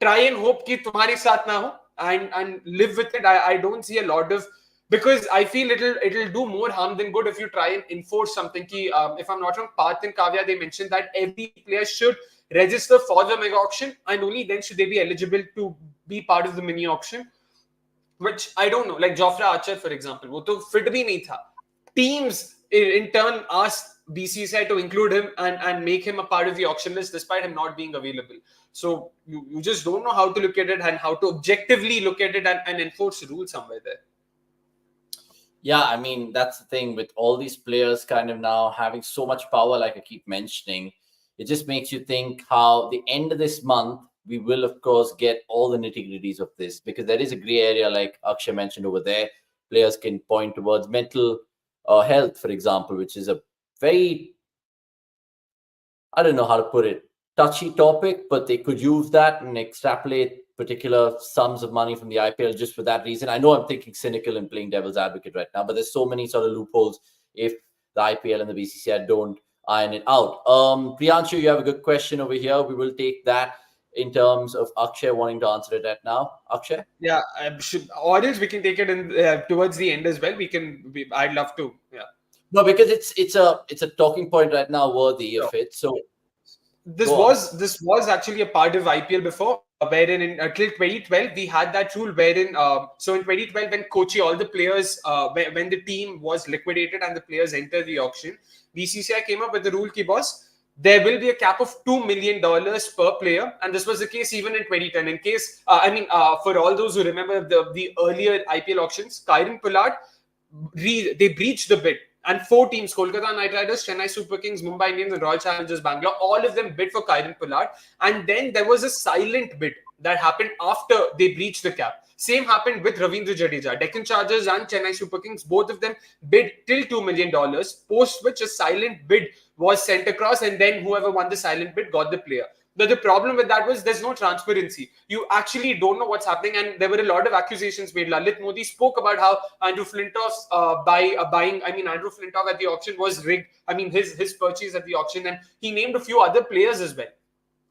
try and hope कि तुम्हारे साथ ना हो, and live with it. I don't see a lot of, because I feel it'll do more harm than good if you try and enforce something. If I'm not wrong, Parth and Kavya, they mentioned that every player should register for the mega auction, and only then should they be eligible to be part of the mini auction. Which I don't know, like Jofra Archer, for example, वो तो fit भी नहीं था. Teams in turn asked BCCI to include him and make him a part of the auction list despite him not being available. So you just don't know how to look at it and how to objectively look at it and enforce the rules somewhere there. Yeah, I mean, that's the thing with all these players kind of now having so much power, like I keep mentioning. It just makes you think how the end of this month, we will, of course, get all the nitty-gritties of this, because there is a gray area, like Akshay mentioned over there. Players can point towards mental health, for example, which is a very, I don't know how to put it, touchy topic, but they could use that and extrapolate particular sums of money from the IPL just for that reason. I know I'm thinking cynical and playing devil's advocate right now, but there's so many sort of loopholes if the IPL and the BCCI don't iron it out. Priyanshu, you have a good question over here. We will take that in terms of Akshay wanting to answer it right now. Akshay? Yeah, audience, we can take it in towards the end as well. I'd love to. Yeah. No, because it's a talking point right now worthy of it. So this was actually a part of IPL before, wherein until 2012 we had that rule wherein so in 2012 when Kochi, all the players when the team was liquidated and the players entered the auction, BCCI came up with the rule ki boss, there will be a cap of $2 million per player, and this was the case even in 2010. In case for all those who remember the earlier IPL auctions, Kieron Pollard, they breached the bid. And 4 teams, Kolkata Knight Riders, Chennai Super Kings, Mumbai Indians, and Royal Challengers Bangalore, all of them bid for Kieron Pollard. And then there was a silent bid that happened after they breached the cap. Same happened with Ravindra Jadeja. Deccan Chargers and Chennai Super Kings, both of them bid till $2 million, post which a silent bid was sent across, and then whoever won the silent bid got the player. But the problem with that was there's no transparency. You actually don't know what's happening, and there were a lot of accusations made. Lalit Modi spoke about how Andrew Flintoff's Andrew Flintoff at the auction was rigged. I mean, his purchase at the auction, and he named a few other players as well.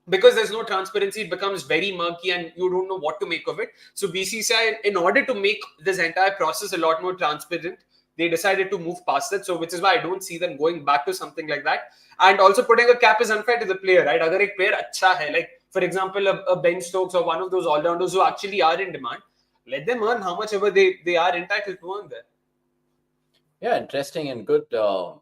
Because there's no transparency, it becomes very murky and you don't know what to make of it. So BCCI, in order to make this entire process a lot more transparent, they decided to move past it. So which is why I don't see them going back to something like that. And also putting a cap is unfair to the player, right? Agar ek player acha hai, like for example, a Ben Stokes or one of those all-rounders who actually are in demand, let them earn how much ever they are entitled to earn there. Yeah, interesting and good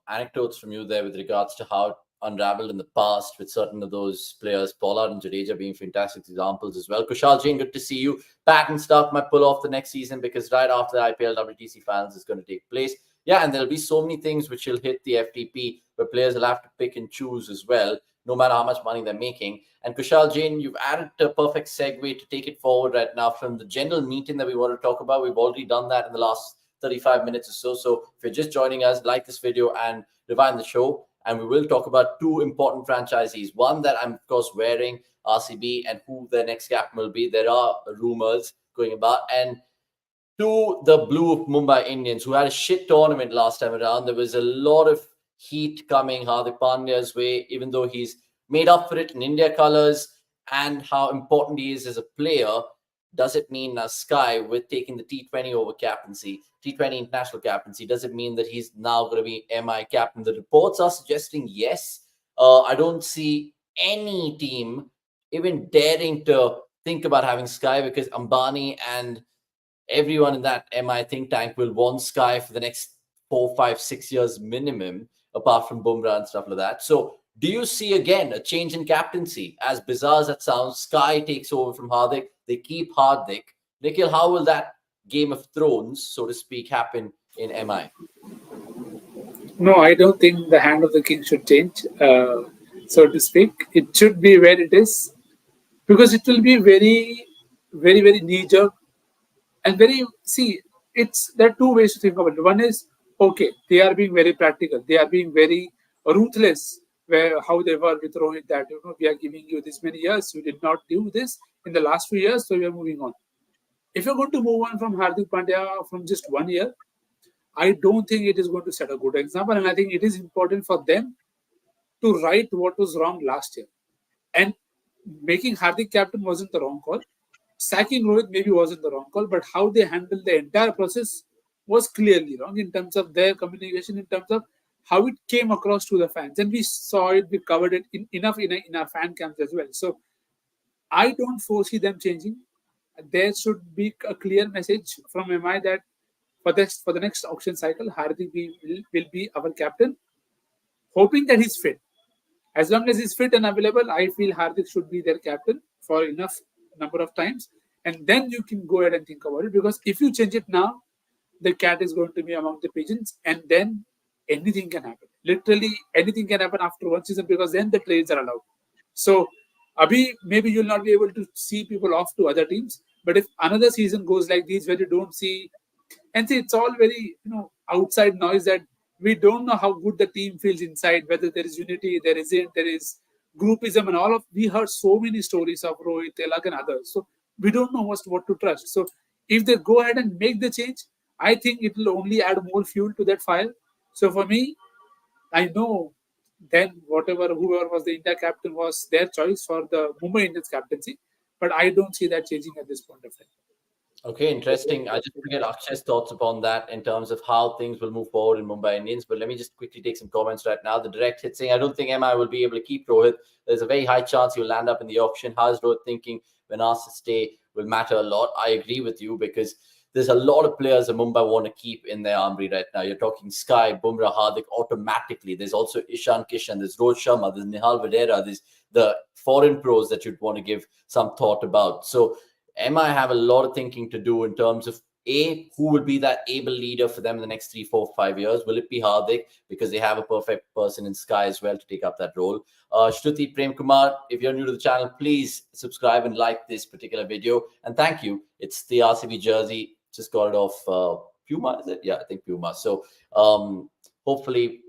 anecdotes from you there with regards to how unraveled in the past with certain of those players, Pollard and Jadeja being fantastic examples as well. Kushal Jain, good to see you back and stuff. Might pull off the next season because right after the IPL WTC finals is going to take place. Yeah, and there'll be so many things which will hit the FTP where players will have to pick and choose as well, no matter how much money they're making. And Kushal Jain, you've added a perfect segue to take it forward right now from the general meeting that we want to talk about. We've already done that in the last 35 minutes or so. So if you're just joining us, like this video and rewind the show. And we will talk about 2 important franchisees. One that I'm, of course, wearing, RCB, and who their next captain will be. There are rumors going about. And 2, the blue of Mumbai Indians, who had a shit tournament last time around. There was a lot of heat coming Hardik Pandya's way, even though he's made up for it in India colours, and how important he is as a player. Does it mean now Sky, with taking the T20 over captaincy, T20 international captaincy, does it mean that he's now going to be MI captain? The reports are suggesting yes. I don't see any team even daring to think about having Sky, because Ambani and everyone in that MI think tank will want Sky for the next 4, 5, 6 years minimum, apart from Bumrah and stuff like that. So do you see again a change in captaincy? As bizarre as that sounds, Sky takes over from Hardik. They keep Hardik. Nikhil, how will that Game of Thrones, so to speak, happen in MI? No, I don't think the hand of the king should change. so to speak. It should be where it is because it will be very, very, very knee jerk and very. See, it's there are two ways to think about it. One is okay, they are being very practical. They are being very ruthless. Where how they were with Rohit, that we are giving you this many years, you did not do this in the last few years, so we are moving on. If you're going to move on from Hardik Pandya from just 1 year, I don't think it is going to set a good example. And I think it is important for them to right what was wrong last year. And making Hardik captain wasn't the wrong call. Sacking Rohit maybe wasn't the wrong call, but how they handled the entire process was clearly wrong in terms of their communication, in terms of how it came across to the fans. And we saw it, we covered it enough in our fan camps as well. So I don't foresee them changing. There should be a clear message from MI that for the next auction cycle, Hardik will be our captain, hoping that he's fit. As long as he's fit and available, I feel Hardik should be their captain for enough number of times. And then you can go ahead and think about it. Because if you change it now, the cat is going to be among the pigeons. And then anything can happen. Literally anything can happen after one season because then the trades are allowed. So, Abhi, maybe you'll not be able to see people off to other teams. But if another season goes like this where you don't see, and see, it's all very, outside noise that we don't know how good the team feels inside, whether there is unity, there isn't, there is groupism and all of. We heard so many stories of Rohit, Tilak and others. So we don't know what to trust. So if they go ahead and make the change, I think it will only add more fuel to that fire. So for me, I know then whoever was the India captain was their choice for the Mumbai Indians captaincy, but I don't see that changing at this point of time. Okay, interesting. I just want to get Akshay's thoughts upon that in terms of how things will move forward in Mumbai Indians. But let me just quickly take some comments right now. The direct hit saying, I don't think MI will be able to keep Rohit. There's a very high chance he'll land up in the auction. How's Rohit thinking when asked to stay will matter a lot? I agree with you because there's a lot of players that Mumbai want to keep in their armory right now. You're talking Sky, Bumrah, Hardik automatically. There's also Ishan Kishan, there's Rohit Sharma, there's Nihal Vadera, there's the foreign pros that you'd want to give some thought about. So MI have a lot of thinking to do in terms of who will be that able leader for them in the next 3, 4, 5 years. Will it be Hardik? Because they have a perfect person in Sky as well to take up that role. Shruti Prem Kumar, if you're new to the channel, please subscribe and like this particular video. And thank you. It's the RCB jersey. Just got it off Puma, is it? Yeah, I think Puma. So hopefully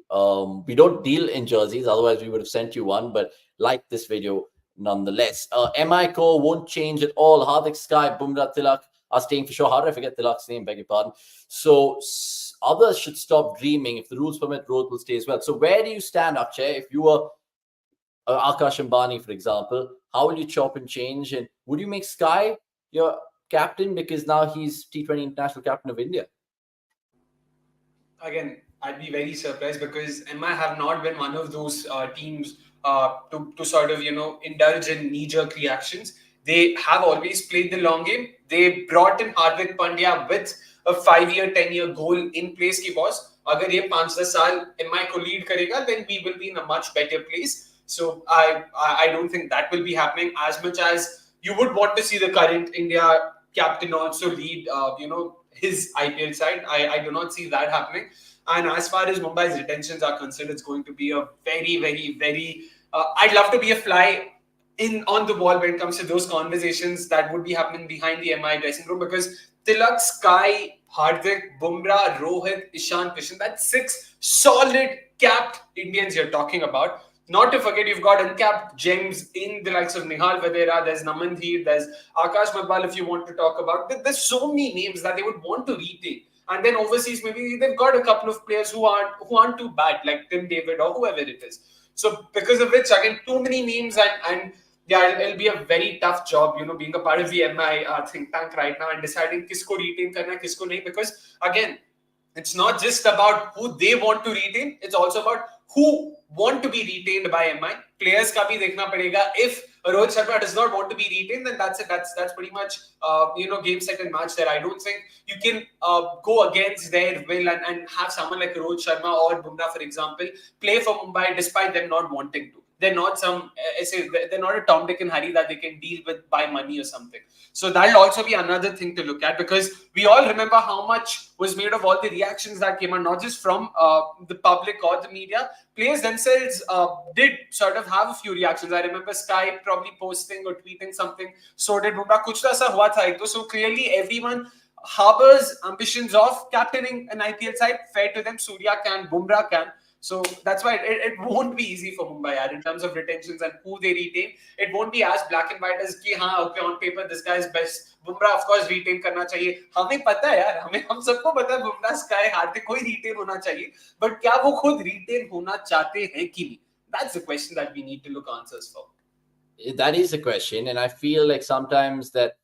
we don't deal in jerseys. Otherwise, we would have sent you one. But like this video nonetheless. MI core won't change at all. Hardik, Sky, Bumrah, Tilak are staying for sure. How did I forget Tilak's name? Beg your pardon. So others should stop dreaming. If the rules permit, Rohit will stay as well. So where do you stand, Akshay? If you were Akash Ambani, for example, how will you chop and change? And would you make Sky your captain because now he's T20 international captain of India? Again, I'd be very surprised because MI have not been one of those teams to sort of, indulge in knee-jerk reactions. They have always played the long game. They brought in Hardik Pandya with a 5-year, 10-year goal in place. Ki boss, agar ye 5-10 saal MI ko lead karega, then we will be in a much better place. So I don't think that will be happening as much as you would want to see the current India captain also lead, his IPL side. I do not see that happening. And as far as Mumbai's retentions are concerned, it's going to be a very, very, very... I'd love to be a fly on the wall when it comes to those conversations that would be happening behind the MI dressing room because Tilak, Sky, Hardik, Bumrah, Rohit, Ishan Kishan, that's 6 solid capped Indians you're talking about. Not to forget, you've got uncapped gems in the likes of Nihal Vadera, there's Namandhir, there's Akash Madbal if you want to talk about. There's so many names that they would want to retain. And then overseas, maybe they've got a couple of players who aren't too bad, like Tim David or whoever it is. So because of which, again, too many names and yeah, it'll be a very tough job, being a part of the MI think tank right now and deciding kisko retain karna, kisko nahi. Because again, it's not just about who they want to retain, it's also about who want to be retained by MI. Players ka bhi dekhna padega. If Rohit Sharma does not want to be retained, then that's it. That's pretty much game, set and match there. I don't think you can go against their will and have someone like Rohit Sharma or Bumrah, for example, play for Mumbai despite them not wanting to. They're not they're not a Tom, Dick and Harry that they can deal with by money or something. So that'll also be another thing to look at, because we all remember how much was made of all the reactions that came out, not just from the public or the media. Players themselves did sort of have a few reactions. I remember Sky probably posting or tweeting something, so did Bumrah. Kuch to aisa hua tha ek do. So clearly everyone harbors ambitions of captaining an IPL side. Fair to them, Surya can, Bumrah can. So that's why it won't be easy for Mumbai in terms of retentions and who they retain. It won't be as black and white as ki okay, on paper this guy is best. Bumrah of course retain करना चाहिए. हमें पता है यार, हम सबको पता है Bumrah, Sky, हार्दिक कोई retain होना चाहिए. But क्या वो खुद retain होना चाहते हैं कि नहीं? That's the question that we need to look answers for. That is the question, and I feel like sometimes that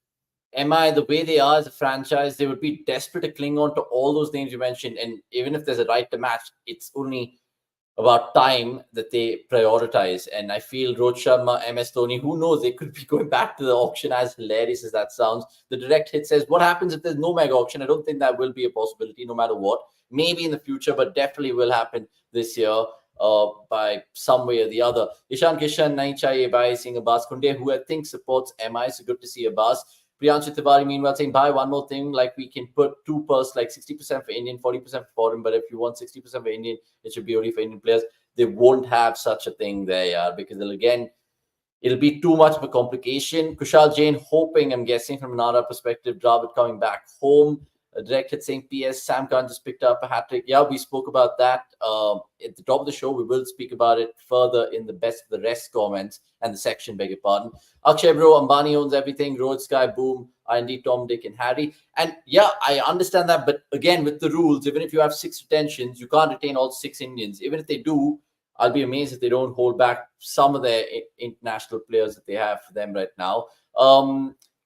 MI, the way they are as a franchise, they would be desperate to cling on to all those names you mentioned. And even if there's a right to match, it's only about time that they prioritize. And I feel Rohit Sharma, MS Dhoni, who knows, they could be going back to the auction, as hilarious as that sounds. The direct hit says, what happens if there's no mega auction? I don't think that will be a possibility no matter what. Maybe in the future, but definitely will happen this year. By some way or the other. Ishan Kishan, Nahi Chahiye, Bhai, seeing Abbas Kunde, who I think supports MI. So good to see Abbas. Priyanshu Tiwari, meanwhile, saying, Bhai, one more thing, like we can put two purse, like 60% for Indian, 40% for foreign, but if you want 60% for Indian, it should be only for Indian players. They won't have such a thing there, yeah, because it'll be too much of a complication. Kushal Jain hoping, I'm guessing from an Nara perspective, Dravid coming back home. A direct hit saying, PS, Sam Khan just picked up a hat-trick. Yeah, we spoke about that at the top of the show. We will speak about it further in the best of the rest comments and the section, beg your pardon. Akshay bro, Ambani owns everything. Road Sky, boom. IND, Tom, Dick and Harry. And yeah, I understand that. But again, with the rules, even if you have 6 retentions, you can't retain all 6 Indians. Even if they do, I'll be amazed if they don't hold back some of their international players that they have for them right now.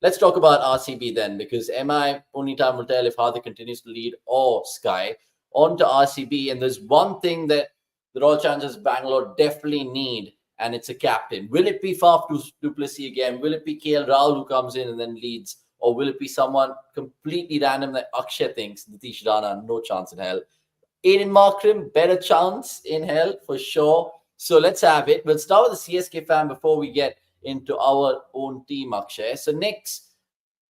Let's talk about RCB then, because MI, only time will tell if Hardik continues to lead or Sky. On to RCB, and there's one thing that the Royal Challengers Bangalore definitely need, and it's a captain. Will it be Faf du Plessis again? Will it be KL Rahul who comes in and then leads? Or will it be someone completely random that Akshay thinks? Nitish Rana, no chance in hell. Aiden Markram, better chance in hell for sure. So let's have it. We'll start with the CSK fan before we get into our own team, Akshay. So next,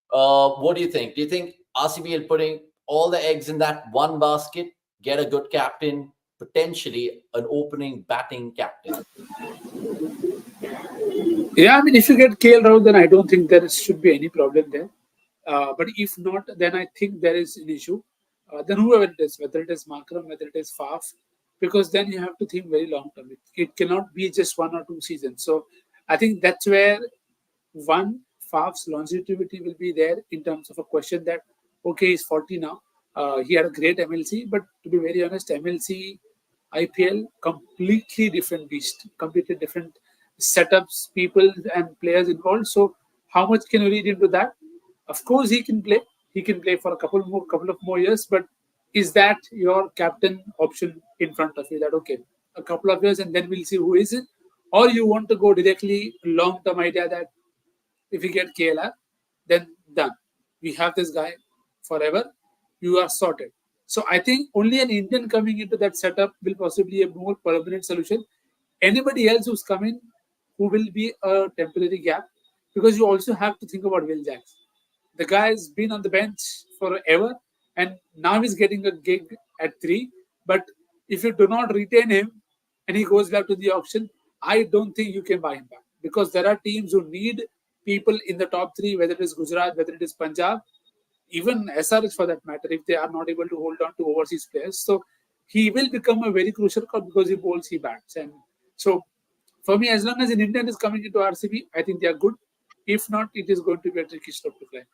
what do you think? Do you think RCB are putting all the eggs in that one basket, get a good captain, potentially an opening batting captain? Yeah, I mean, if you get KL Rahul, then I don't think there should be any problem there. But if not, then I think there is an issue. Then whoever it is, whether it is Markram, whether it is Faf, because then you have to think very long term. It cannot be just 1 or 2 seasons. So I think that's where Faf's longevity will be there in terms of a question that, okay, he's 40 now. He had a great MLC, but to be very honest, MLC, IPL, completely different beast, completely different setups, people and players involved. So how much can you read into that? Of course, he can play. He can play for a couple of more years, but is that your captain option in front of you? That okay, a couple of years and then we'll see who is it, or you want to go directly long-term idea that if you get KLR, then done. We have this guy forever. You are sorted. So I think only an Indian coming into that setup will possibly be a more permanent solution. Anybody else who's coming, who will be a temporary gap, because you also have to think about Will Jacks. The guy has been on the bench forever, and now he's getting a gig at 3. But if you do not retain him and he goes back to the auction, I don't think you can buy him back, because there are teams who need people in the top 3, whether it is Gujarat, whether it is Punjab, even SRH for that matter, if they are not able to hold on to overseas players. So he will become a very crucial call because he bowls, he bats. And so for me, as long as an Indian is coming into RCB, I think they are good. If not, it is going to be a tricky slope to climb.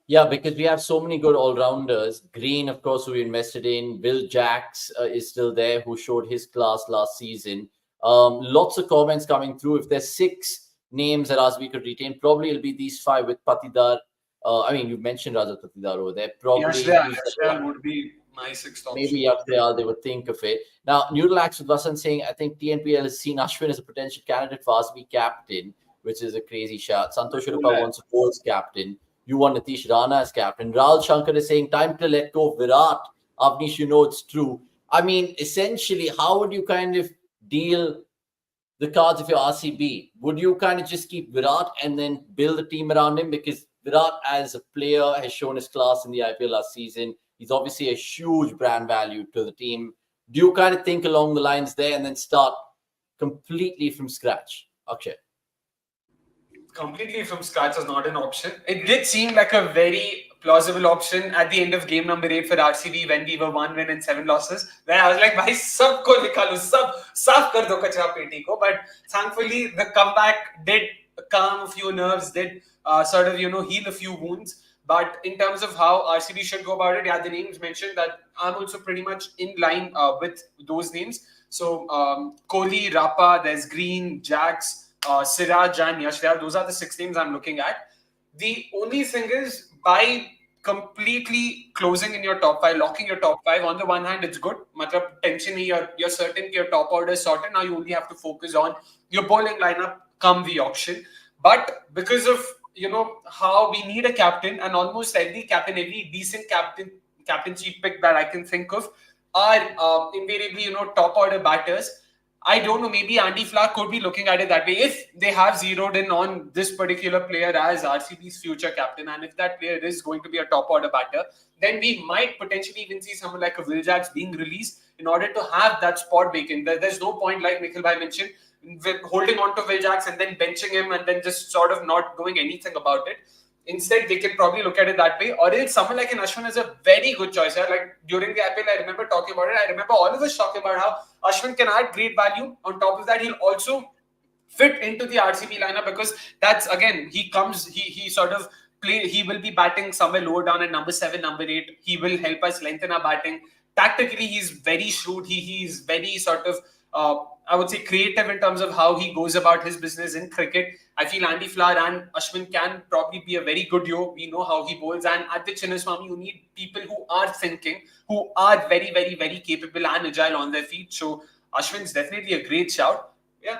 Yeah, because we have so many good all-rounders. Green, of course, who we invested in. Will Jacks is still there, who showed his class last season. Lots of comments coming through. If there's 6 names that RCB could retain, probably it'll be these 5 with Patidar. You mentioned Rajat Patidar over there. Probably Yashdayal would be my 6th option. Maybe Yashdayal, they would think of it. Now, Newrelax with Vasan saying, I think TNPL has seen Ashwin as a potential candidate for RCB captain, which is a crazy shot. Santosh Urupa wants a Force captain. You want Nitish Rana as captain. Rahul Shankar is saying, time to let go of Virat. Avnish, you know it's true. I mean, essentially, how would you kind of deal the cards if you're RCB? Would you kind of just keep Virat and then build a team around him? Because Virat as a player has shown his class in the IPL last season. He's obviously a huge brand value to the team. Do you kind of think along the lines there and then start completely from scratch? Akshay. Completely from scratch is not an option. It did seem like a very plausible option at the end of game number 8 for RCB when we were 1 win and 7 losses. Where I was like, "Bhai, sabko nikalo, sab saaf kar do kachra peti ko." But thankfully, the comeback did calm a few nerves, did sort of heal a few wounds. But in terms of how RCB should go about it, yeah, the names mentioned that I'm also pretty much in line with those names. So Kohli, Rapa, there's Green, Jax. Siraj and Yashdev, those are the 6 names I'm looking at. The only thing is, by completely closing in your top 5, locking your top 5, on the one hand, it's good. Matlab, tension you're certain your top order is sorted. Now you only have to focus on your bowling lineup come the auction. But because of how we need a captain, and almost every captain, every decent captaincy pick that I can think of are invariably top order batters. I don't know, maybe Andy Flack could be looking at it that way. If they have zeroed in on this particular player as RCB's future captain, and if that player is going to be a top order batter, then we might potentially even see someone like a Will Jacks being released in order to have that spot vacant. There's no point, like Nikhil Bhai mentioned, holding on to Will Jacks and then benching him and then just sort of not doing anything about it. Instead, they can probably look at it that way. Or else someone like an Ashwin is a very good choice. Yeah? Like during the IPL, I remember talking about it. I remember all of us talking about how Ashwin can add great value. On top of that, he'll also fit into the RCB lineup because that's, again, he sort of play. He will be batting somewhere lower down at number 7, number 8. He will help us lengthen our batting. Tactically, he's very shrewd. He's very sort of I would say creative in terms of how he goes about his business in cricket. I feel Andy Flower and Ashwin can probably be a very good duo. We know how he bowls, and at the Chinnaswamy, you need people who are thinking, who are very, very, very capable and agile on their feet. So Ashwin's definitely a great shout. Yeah.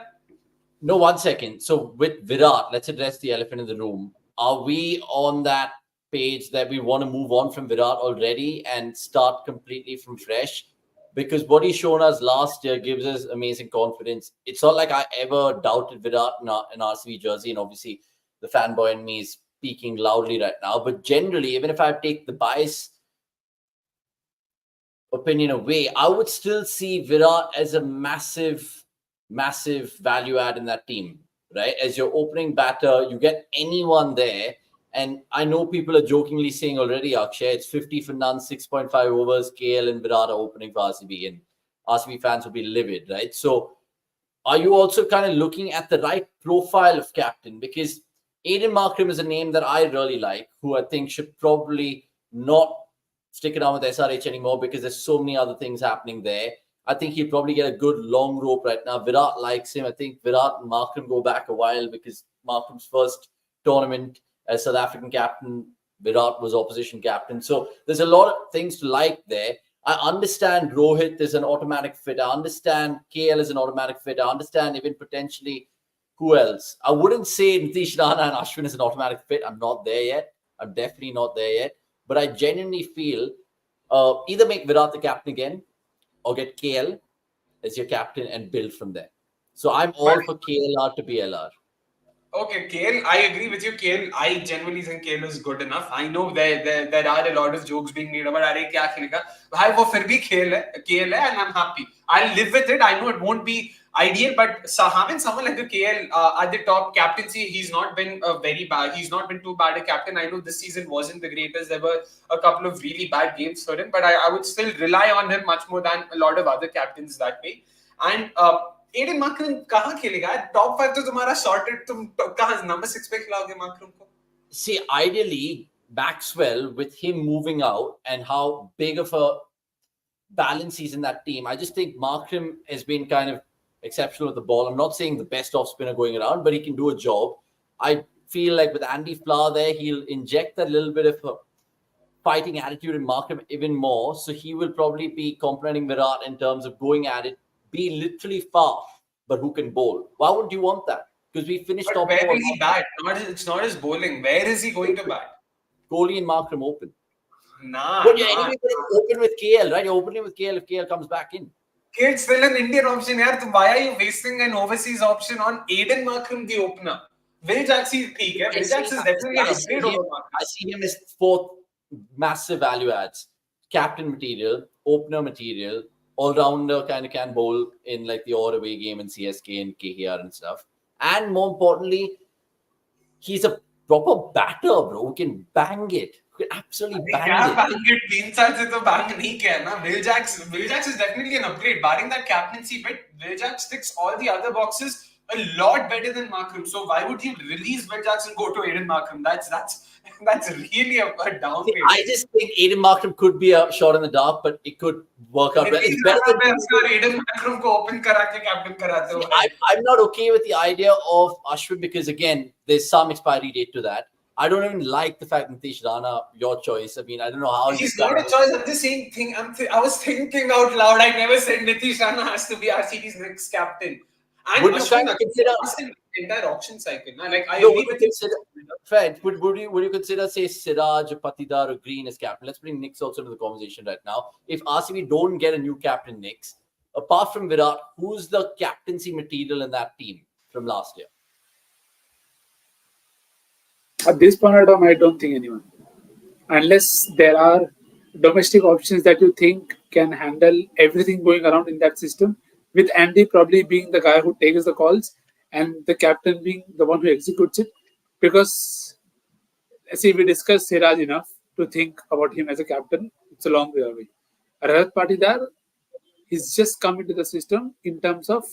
No, 1 second. So with Virat, let's address the elephant in the room. Are we on that page that we want to move on from Virat already and start completely from fresh? Because what he's shown us last year gives us amazing confidence. It's not like I ever doubted Virat in RCB jersey, and obviously the fanboy in me is speaking loudly right now. But generally, even if I take the bias opinion away, I would still see Virat as a massive value add in that team, right? As your opening batter, you get anyone there. And I know people are jokingly saying already, Akshay, it's 50 for none, 6.5 overs, KL and Virat are opening for RCB, and RCB fans will be livid, right? So are you also kind of looking at the right profile of captain? Because Aiden Markram is a name that I really like, who I think should probably not stick around with SRH anymore because there's so many other things happening there. I think he'll probably get a good long rope right now. Virat likes him. I think Virat and Markram go back a while because Markram's first tournament as South African captain, Virat was opposition captain. So there's a lot of things to like there. I understand Rohit is an automatic fit. I understand KL is an automatic fit. I understand even potentially who else. I wouldn't say Nitish Rana and Ashwin is an automatic fit. I'm not there yet. I'm definitely not there yet. But I genuinely feel either make Virat the captain again or get KL as your captain and build from there. So I'm all for KLR to be LR. Okay, KL, I agree with you. KL, I genuinely think KL is good enough. I know there are a lot of jokes being made about अरे क्या खेलेगा भाई वो फिर भी KL है and I'm happy. I'll live with it. I know it won't be ideal, but having someone like a KL at the top captaincy, he's not been very bad. He's not been too bad a captain. I know this season wasn't the greatest. There were a couple of really bad games for him, but I would still rely on him much more than a lot of other captains that way. And Aiden Markram कहाँ खेलेगा? Top 5 तो तुम्हारा sorted, तुम कहाँ number 6 पे खिलाओगे Markram को? See, ideally, Maxwell, with him moving out and how big of a balance he's in that team, I just think Markram has been kind of exceptional with the ball. I'm not saying the best off spinner going around, but he can do a job. I feel like with Andy Flower there, he'll inject that little bit of a fighting attitude in Markram even more. So he will probably be complementing Virat in terms of going at it, be literally fast, but who can bowl. Why would you want that? Because we finished top 4. Where will he bat? It's not his bowling. Where is he going to bat? Kohli and Markram open. Nah. But you're anyway open with KL, right? You're opening with KL if KL comes back in. It's still an Indian option here. So why are you wasting an overseas option on Aiden Markram, the opener? Will Jacks is peak. Will Jacks is definitely an upgrade over Markram. I see him as fourth massive value adds. Captain material, opener material, all-rounder, kind of can bowl in like the odd away game in CSK and KKR and stuff. And more importantly, he's a proper batter, bro. Who can bang it. Who can absolutely bang it. Bang it. 3 साल से तो bang नहीं किया ना. Will Jacks is definitely an upgrade. Barring that captaincy bit, Will Jacks ticks all the other boxes a lot better than Markram. So why would you release Will Jacks and go to Aiden Markram? That's really a downgrade. I just think Aiden Markram could be a shot in the dark, but it could work out well. It's better than Aiden Markram ko open kara ke captain karate ho. I'm not okay with the idea of Ashwin because again, there's some expiry date to that. I don't even like the fact that Nitish Rana, your choice. I mean, I don't know how he's not a choice. I'm just saying thing. I was thinking out loud. I never said Nitish Rana has to be RCB's next captain. And would you kind of consider the entire auction cycle? Like I agree with consider, Fred, would you consider say Siraj, Patidar, or Green as captain? Let's bring Nicks also into the conversation right now. If RCB don't get a new captain, Nicks, apart from Virat, who's the captaincy material in that team from last year? At this point of time, I don't think anyone. Unless there are domestic options that you think can handle everything going around in that system, with Andy probably being the guy who takes the calls and the captain being the one who executes it. Because, see, we discussed Siraj enough to think about him as a captain. It's a long way away. Rajat Patidar, he's just come into the system in terms of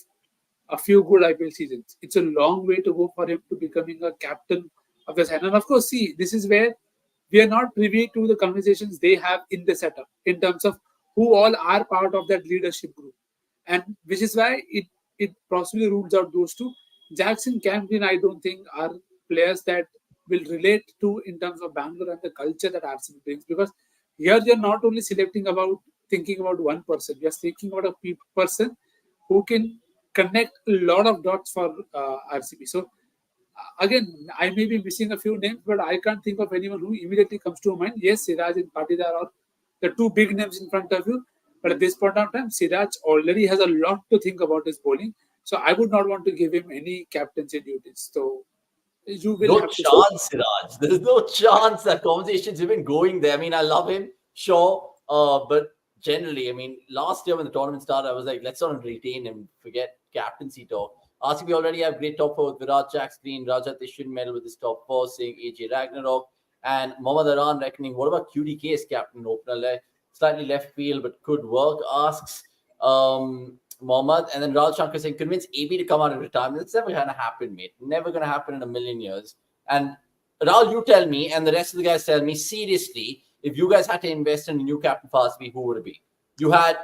a few good IPL seasons. It's a long way to go for him to becoming a captain of the side. And of course, see, this is where we are not privy to the conversations they have in the setup in terms of who all are part of that leadership group. And which is why it possibly rules out those two. Jackson, Camden, I don't think are players that will relate to in terms of Bangalore and the culture that RCB brings. Because here you're not only thinking about one person, you're thinking about a person who can connect a lot of dots for RCB. So again, I may be missing a few names, but I can't think of anyone who immediately comes to mind. Yes, Siraj and Patidar are the two big names in front of you. But at this point of time, Siraj already has a lot to think about his bowling. So I would not want to give him any captaincy duties. So you will have to chance, Siraj. There's no chance that conversation's even going there. I mean, I love him, sure. But generally, I mean, last year when the tournament started, I was like, let's not retain him. Forget captaincy talk. RCB already have great top four with Virat, Jax Green, Rajat. They should medal with his top four, saying AJ Ragnarok and Mohammad Aran reckoning. What about QDK as captain opener? Slightly left field, but could work, asks Mohammad. And then Rahul Shankar saying, convince AB to come out of retirement. It's never going to happen, mate. Never going to happen in a million years. And Rahul, you tell me, and the rest of the guys tell me, seriously, if you guys had to invest in a new captain for RCB, who would it be? You had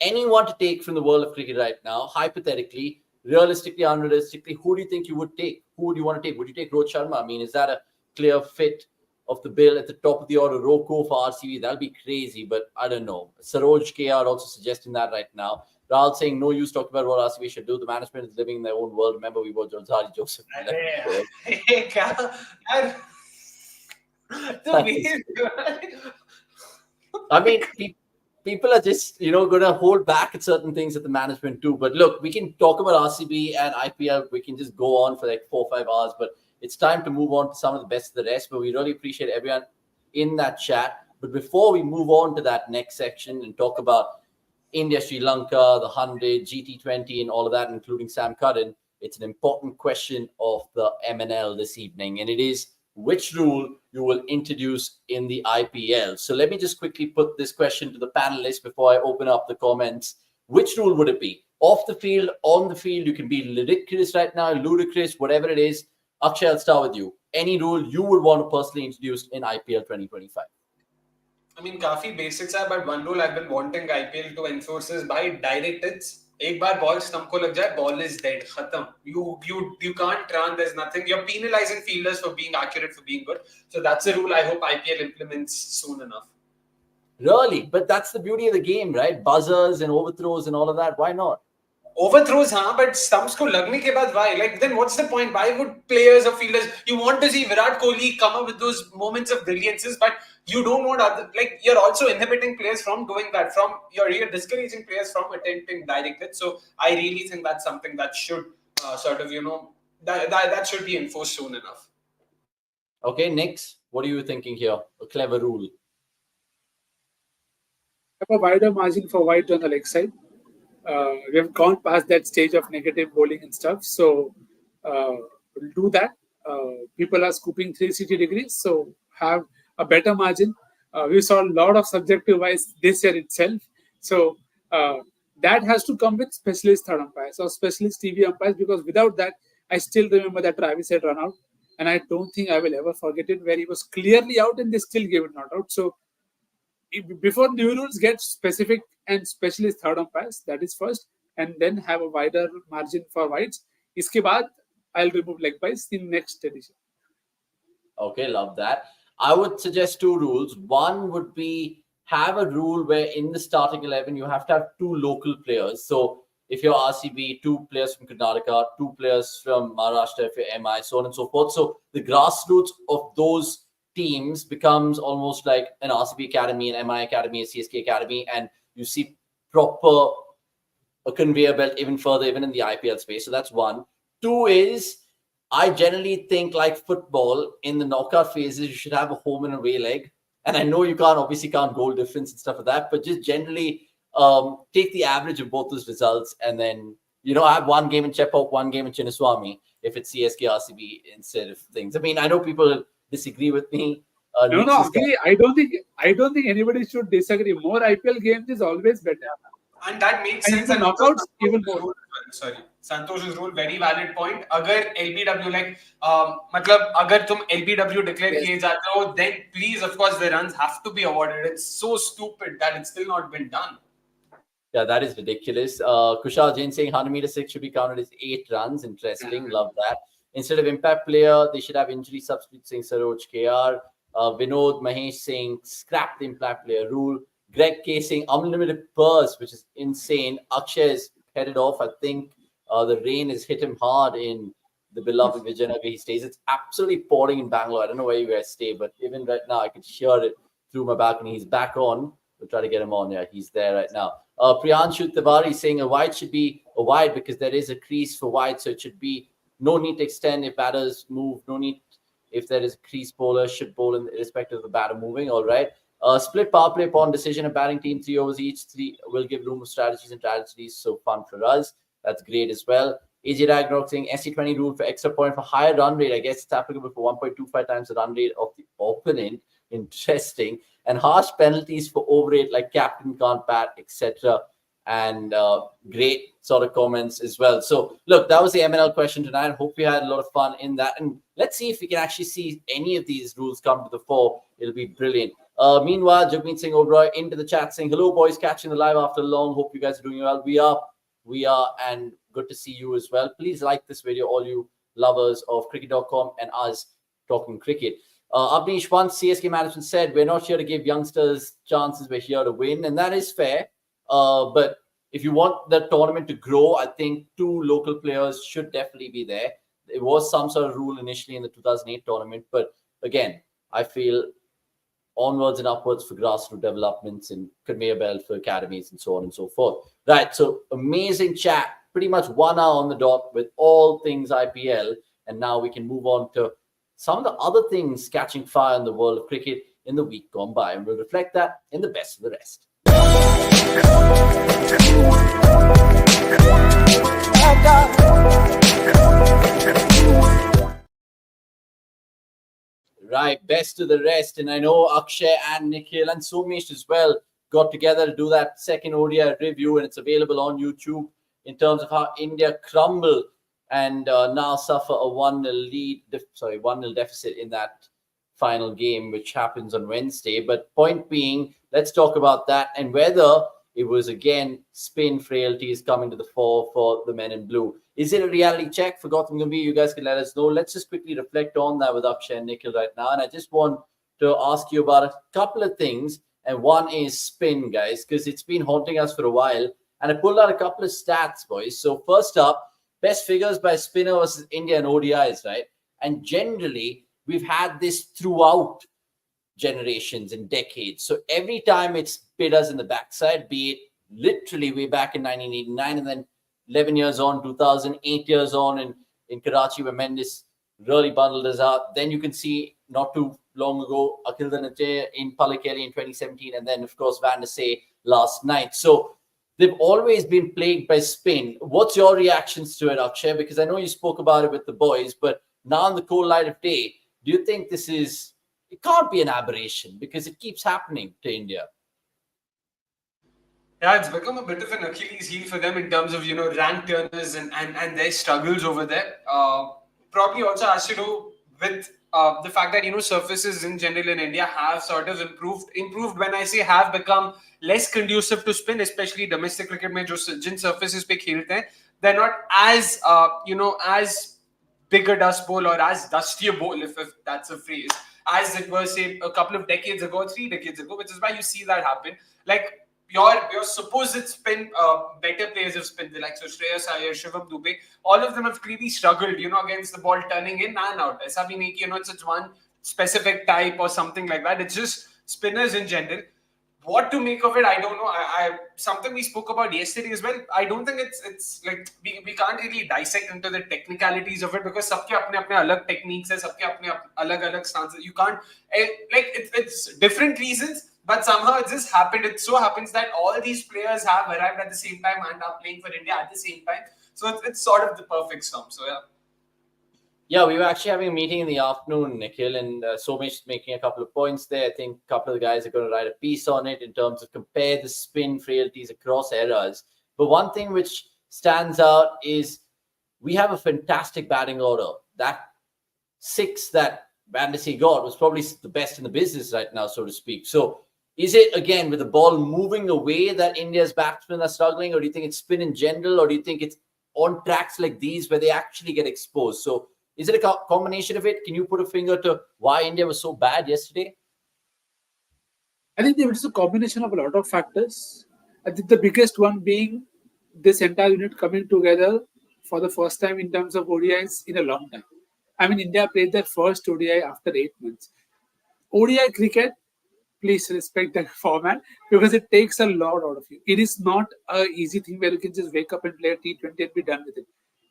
anyone to take from the world of cricket right now, hypothetically, realistically, unrealistically, who do you think you would take? Who would you want to take? Would you take Rohit Sharma? I mean, is that a clear fit of the bill at the top of the order? Roko for RCB, that'll be crazy, but I don't know. Saroj KR also suggesting that right now. Rahul saying, no use talking about what RCB should do. The management is living in their own world. Remember, we were Jolzari Joseph. I mean, people are just, going to hold back at certain things that the management do. But look, we can talk about RCB and IPL. We can just go on for like 4 or 5 hours, but it's time to move on to some of the best of the rest. But we really appreciate everyone in that chat. But before we move on to that next section and talk about India, Sri Lanka, the 100, GT20, and all of that, including Sam Curran, it's an important question of the MNL this evening. And it is, which rule you will introduce in the IPL? So let me just quickly put this question to the panelists before I open up the comments. Which rule would it be? Off the field, on the field, you can be ridiculous right now, ludicrous, whatever it is. Akshay, I'll start with you. Any rule you would want to personally introduce in IPL 2025? I mean, काफी basics है, but one rule I've been wanting IPL to enforce is by direct hits. एक बार ball stump को लग जाए, ball is dead, खत्म. You can't run. There's nothing. You're penalizing fielders for being accurate, for being good. So that's a rule I hope IPL implements soon enough. Really? But that's the beauty of the game, right? Buzzers and overthrows and all of that. Why not? Overthrows, but stumps ko lagne ke baad why? Like, then what's the point? Why would players or fielders, you want to see Virat Kohli come up with those moments of brilliances, but you don't want you're also inhibiting players from doing that. You're discouraging players from attempting direct hits. So I really think that's something that should that should be enforced soon enough. Okay, next, what are you thinking here? A clever rule. Have a wider margin for wide on the leg side. We have gone past that stage of negative bowling and stuff. So we'll do that. People are scooping 360 degrees, so have a better margin. We saw a lot of subjective wise this year itself. So that has to come with specialist third umpires or specialist TV umpires, because without that, I still remember that Travis had run out. And I don't think I will ever forget it, where he was clearly out and they still gave it not out. So before new rules get specific and specialist third umpires, that is first, and then have a wider margin for wides. Iske baad, I'll remove leg byes in next edition. Okay, love that. I would suggest two rules. One would be have a rule where in the starting 11 you have to have two local players. So if you're RCB, two players from Karnataka, two players from Maharashtra, if you're MI, so on and so forth. So the grassroots of those teams becomes almost like an RCB academy, an MI academy, a CSK academy, and you see proper a conveyor belt even further, even in the IPL space. So that's one. Two is I generally think, like football, in the knockout phases, you should have a home and away leg. And I know you can't obviously count goal difference and stuff like that, but just generally take the average of both those results and then, I have one game in Chepauk, one game in Chinnaswamy if it's CSK RCB instead of things. I mean, I know people disagree with me. No, agree. I don't think anybody should disagree. More IPL games is always better. And that makes sense. And knockouts even more. Sorry, Santosh's rule, very valid point. Agar LBW agar tum LBW declare kiye jate ho, then please, of course, the runs have to be awarded. It's so stupid that it's still not been done. Yeah, that is ridiculous. Kushal Jain saying 100 meter 6 should be counted as 8 runs. Interesting. Love that. Instead of impact player, they should have injury substitute saying Saroj KR. Vinod Mahesh saying scrap the impact player rule. Greg K saying unlimited purse, which is insane. Akshay is headed off. I think the rain has hit him hard in the beloved Vijayanagar he stays. It's absolutely pouring in Bangalore. I don't know where you guys stay, but even right now, I can hear it through my balcony. He's back on. We'll try to get him on. Yeah, he's there right now. Priyanshu Tiwari saying a wide should be a wide because there is a crease for wide, so it should be no need to extend if batters move. No need if there is a crease bowler, should bowl in irrespective of the batter moving. All right. Split power play upon decision of batting team 3 overs each. 3 will give room of strategies and tragedies. So fun for us. That's great as well. AJ Ragnarok saying SC20 rule for extra point for higher run rate. I guess it's applicable for 1.25 times the run rate of the opponent. Interesting. And harsh penalties for overrate like captain can't bat, etc. And great sort of comments as well. So look, that was the MNL question tonight. Hope you had a lot of fun in that. And let's see if we can actually see any of these rules come to the fore. It'll be brilliant. Meanwhile, Jagmeet Singh Oberoi into the chat saying, hello, boys, catching the live after long. Hope you guys are doing well. We are, and good to see you as well. Please like this video, all you lovers of cricket.com and us talking cricket. Abnish, once CSK management said, we're not here to give youngsters chances, we're here to win. And that is fair. But if you want the tournament to grow, I think 2 local players should definitely be there. There was some sort of rule initially in the 2008 tournament. But again, I feel onwards and upwards for grassroots developments and conveyor belt for academies and so on and so forth. Right. So amazing chat. Pretty much 1 hour on the dot with all things IPL. And now we can move on to some of the other things catching fire in the world of cricket in the week gone by. And we'll reflect that in the best of the rest. Right, best of the rest. And I know Akshay and Nikhil and Somesh as well got together to do that second ODI review, and it's available on YouTube in terms of how India crumble and now suffer a 1-0 deficit in that final game, which happens on Wednesday. But point being, let's talk about that and whether it was, again, spin frailties coming to the fore for the men in blue. Is it a reality check for Gautam Gambhir? You guys can let us know. Let's just quickly reflect on that with Akshay and Nikhil right now. And I just want to ask you about a couple of things. And one is spin, guys, because it's been haunting us for a while. And I pulled out a couple of stats, boys. So first up, best figures by spinner versus India and ODIs, right? And generally, we've had this throughout generations and decades. So every time it's bit us in the backside, be it literally way back in 1989 and then 11 years on, 2008 years on in Karachi where Mendes really bundled us out. Then you can see not too long ago, Akhil Danate in Pallekele in 2017 and then, of course, Van der Sey last night. So they've always been plagued by spin. What's your reactions to it, Akshay? Because I know you spoke about it with the boys, but now in the cold light of day, do you think this is... It can't be an aberration because it keeps happening to India. Yeah, it's become a bit of an Achilles heel for them in terms of, rank turners and their struggles over there. Probably also has to do with the fact that, surfaces in general in India have sort of improved. When I say have, become less conducive to spin, especially domestic cricket mein jo jin surfaces pe khelte hain, they're not as, as big a dust bowl or as dusty a bowl, if that's a phrase, as it was, say, a couple of decades ago, 3 decades ago, which is why you see that happen. Like, your supposed spin, better players have spin, like so Shreyas Iyer, Shivam Dubey, all of them have clearly struggled, against the ball turning in and out. Aisa bhi nahi ki, it's one specific type or something like that. It's just spinners in general. What to make of it, I don't know. I something we spoke about yesterday as well. I don't think it's like we can't really dissect into the technicalities of it because सबके अपने अलग techniques है, सबके अपने अलग stances. You can't it's different reasons. But somehow it just happened. It so happens that all these players have arrived at the same time and are playing for India at the same time. So it's sort of the perfect storm. So yeah. Yeah, we were actually having a meeting in the afternoon, Nikhil, and Somesh making a couple of points there. I think a couple of the guys are going to write a piece on it in terms of compare the spin frailties across eras. But one thing which stands out is we have a fantastic batting order. That 6 that Van der Sey got was probably the best in the business right now, so to speak. So is it, again, with the ball moving away that India's batsmen are struggling, or do you think it's spin in general, or do you think it's on tracks like these where they actually get exposed? So is it a combination of it? Can you put a finger to why India was so bad yesterday? I think it's a combination of a lot of factors. I think the biggest one being this entire unit coming together for the first time in terms of ODIs in a long time. I mean, India played their first ODI after 8 months. ODI cricket, please respect that format because it takes a lot out of you. It is not an easy thing where you can just wake up and play a T20 and be done with it.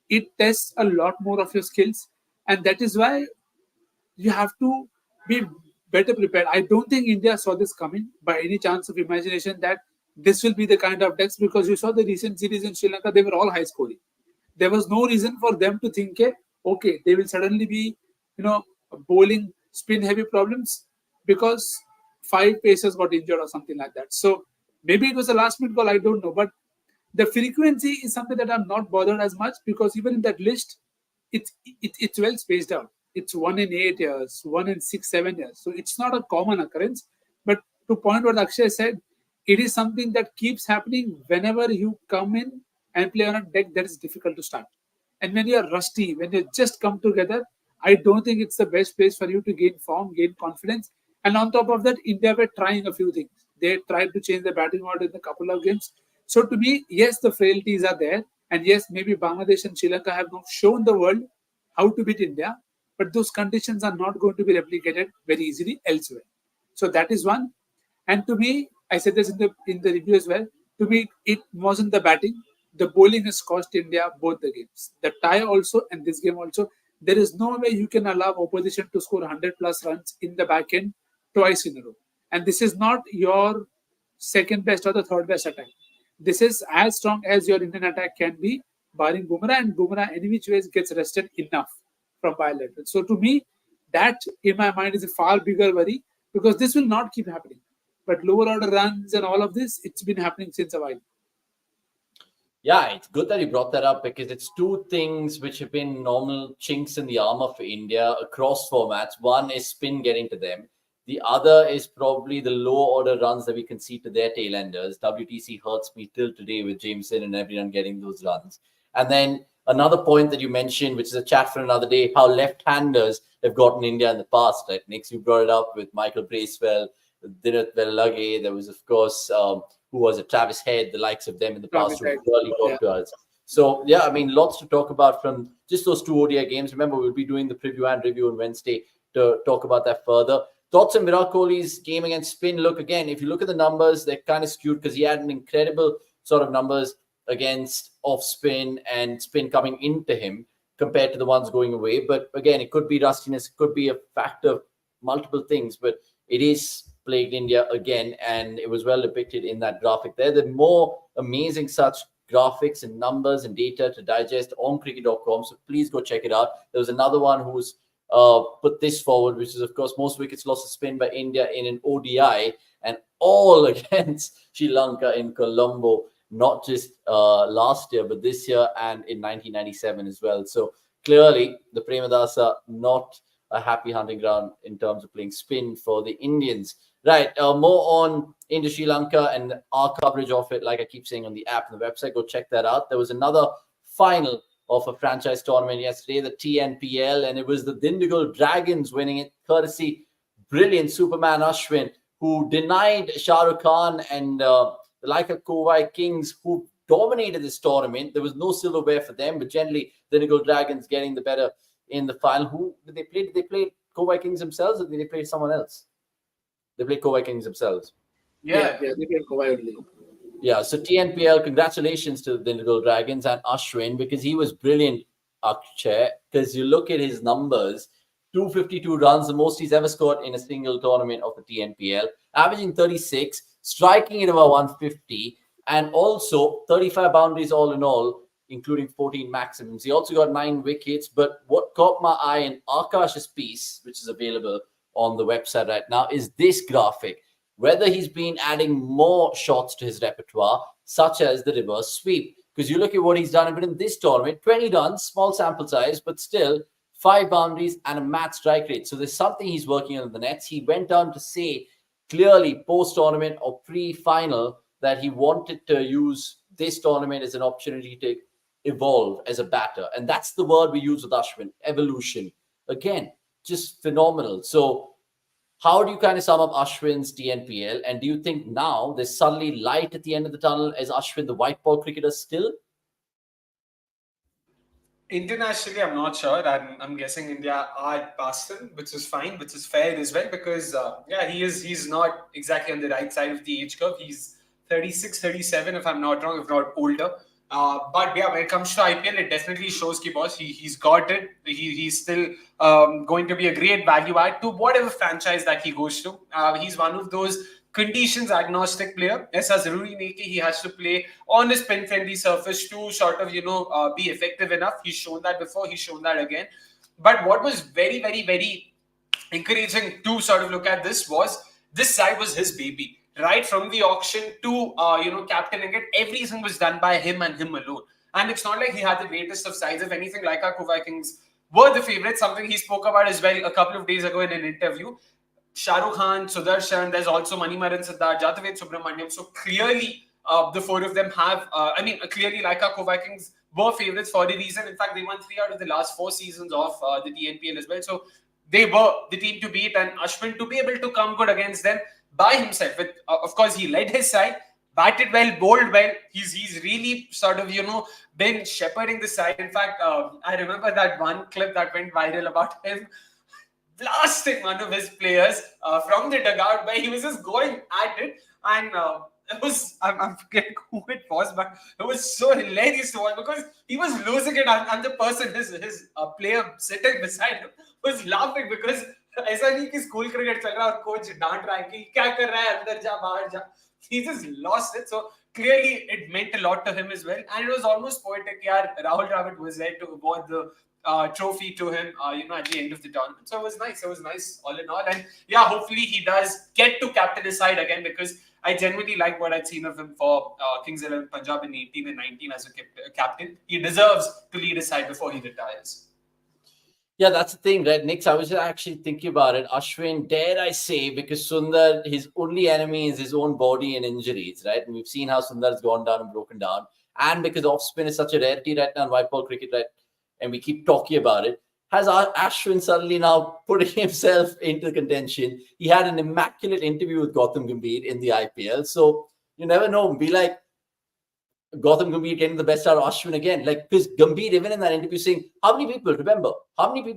It tests a lot more of your skills, and that is why you have to be better prepared. I don't think India saw this coming by any chance of imagination that this will be the kind of decks, because you saw the recent series in Sri Lanka, they were all high scoring. There was no reason for them to think, okay, they will suddenly be, bowling spin heavy problems because 5 pacers got injured or something like that. So maybe it was a last minute call, I don't know. But the frequency is something that I'm not bothered as much because even in that list, it's well spaced out. It's 1 in 8 years, 1 in 6, 7 years. So it's not a common occurrence. But to point what Akshay said, it is something that keeps happening whenever you come in and play on a deck that is difficult to start. And when you're rusty, when you just come together, I don't think it's the best place for you to gain form, gain confidence. And on top of that, India were trying a few things. They tried to change the batting order in a couple of games. So to me, yes, the frailties are there. And yes, maybe Bangladesh and Sri Lanka have not shown the world how to beat India. But those conditions are not going to be replicated very easily elsewhere. So that is one. And to me, I said this in the review as well, to me, it wasn't the batting. The bowling has cost India both the games. The tie also and this game also. There is no way you can allow opposition to score 100 plus runs in the back end twice in a row. And this is not your second best or the third best attack. This is as strong as your Indian attack can be, barring Bumrah, and Bumrah any which ways gets rested enough from bilateral. So to me, that in my mind is a far bigger worry because this will not keep happening. But lower order runs and all of this, it's been happening since a while. Yeah, it's good that you brought that up because it's 2 things which have been normal chinks in the armor for India across formats. One is spin getting to them. The other is probably the low order runs that we concede to their tailenders. WTC hurts me till today with Jameson and everyone getting those runs. And then another point that you mentioned, which is a chat for another day, how left-handers have gotten India in the past. Right, Nix, you brought it up with Michael Bracewell, Dinat Vellage. There was, of course, who was it, Travis Head, the likes of them in the past who Travis Head, really got to us. So, yeah, I mean, lots to talk about from just those 2 ODI games. Remember, we'll be doing the preview and review on Wednesday to talk about that further. Thoughts on Virat Kohli's game against spin? Look, again, if you look at the numbers, they're kind of skewed because he had an incredible sort of numbers against off spin and spin coming into him compared to the ones going away. But again, it could be rustiness, it could be a factor of multiple things, but it is plagued India again, and it was well depicted in that graphic there. There are more amazing such graphics and numbers and data to digest on cricket.com, so please go check it out. There was another one who's put this forward, which is, of course, most wickets lost to spin by India in an ODI, and all against Sri Lanka in Colombo, not just last year, but this year and in 1997 as well. So clearly, the Premadasa not a happy hunting ground in terms of playing spin for the Indians. Right, more on into Sri Lanka and our coverage of it, like I keep saying on the app and the website. Go check that out. There was another final of a franchise tournament yesterday, the TNPL, and it was the Dindigul Dragons winning it, courtesy brilliant Superman Ashwin, who denied Shah Rukh Khan and the like of Kovai Kings, who dominated this tournament. There was no silverware for them, but generally Dindigul Dragons getting the better in the final. Who did they play? Did they play Kovai Kings themselves, or did they play someone else? They played Kovai Kings themselves. Yeah, they played Kovai only. Yeah, so TNPL, congratulations to the Dindigul Dragons and Ashwin, because he was brilliant, Akshay, because you look at his numbers, 252 runs, the most he's ever scored in a single tournament of the TNPL, averaging 36, striking at about 150, and also 35 boundaries all in all, including 14 maximums. He also got 9 wickets, but what caught my eye in Akash's piece, which is available on the website right now, is this graphic. Whether he's been adding more shots to his repertoire, such as the reverse sweep. Because you look at what he's done in this tournament, 20 runs, small sample size, but still 5 boundaries and a match strike rate. So there's something he's working on in the nets. He went on to say clearly post-tournament or pre-final that he wanted to use this tournament as an opportunity to evolve as a batter. And that's the word we use with Ashwin, evolution. Again, just phenomenal. So how do you kind of sum up Ashwin's TNPL? And do you think now there's suddenly light at the end of the tunnel as Ashwin, the white ball cricketer, still? Internationally, I'm not sure. I'm guessing India are past him, which is fine, which is fair as well, because he's not exactly on the right side of the age curve. He's 36, 37, if I'm not wrong, if not older. But yeah, when it comes to IPL, it definitely shows ki boss, he's got it. He's still going to be a great value add to whatever franchise that he goes to. He's one of those conditions agnostic player. Aisa zaruri nahi ki he has to play on a spin friendly surface to sort of be effective enough. He's shown that before. He's shown that again. But what was very, very, very encouraging to sort of look at this was this side was his baby. Right from the auction to captaining it, everything was done by him and him alone. And it's not like he had the greatest of sides. If anything, like our Kovai Kings were the favourites, something he spoke about as well a couple of days ago in an interview. Shah Rukh Khan, Sudarshan, there's also Manimaran Siddharth, Jataved Subramaniam. So clearly, the 4 of them have, clearly like our Kovai Kings were favourites for the reason. In fact, they won 3 out of the last 4 seasons of the TNPL as well. So they were the team to beat, and Ashwin to be able to come good against them by himself. With, of course, he led his side, batted well, bowled well. He's really sort of, been shepherding the side. In fact, I remember that one clip that went viral about him blasting one of his players from the dugout, where he was just going at it. And it was, I'm forgetting who it was, but it was so hilarious to watch because he was losing it, and the person, his player sitting beside him, was laughing because ऐसा नहीं कि school cricket चल रहा है और coach डांट रहा है कि क्या कर रहा है, अंदर जा बाहर जा. He just lost it. So clearly it meant a lot to him as well, and it was almost poetic. Yeah, Rahul Dravid was there to award the trophy to him at the end of the tournament. So it was nice all in all. And yeah, hopefully he does get to captain his side again, because I genuinely like what I'd seen of him for Kings 11 Punjab in 18 and 19 as a captain. He deserves to lead his side before he retires. Yeah, that's the thing, right, Nix? I was actually thinking about it. Ashwin, dare I say, because Sundar, his only enemy is his own body and injuries, right? And we've seen how Sundar has gone down and broken down. And because off-spin is such a rarity right now in white ball cricket, right? And we keep talking about it. Has Ashwin suddenly now putting himself into contention? He had an immaculate interview with Gautam Gambhir in the IPL. So, You never know. Be like, Gautam Gambhir getting the best out of Ashwin again. Like, because Gambhir, even in that interview, saying, how many people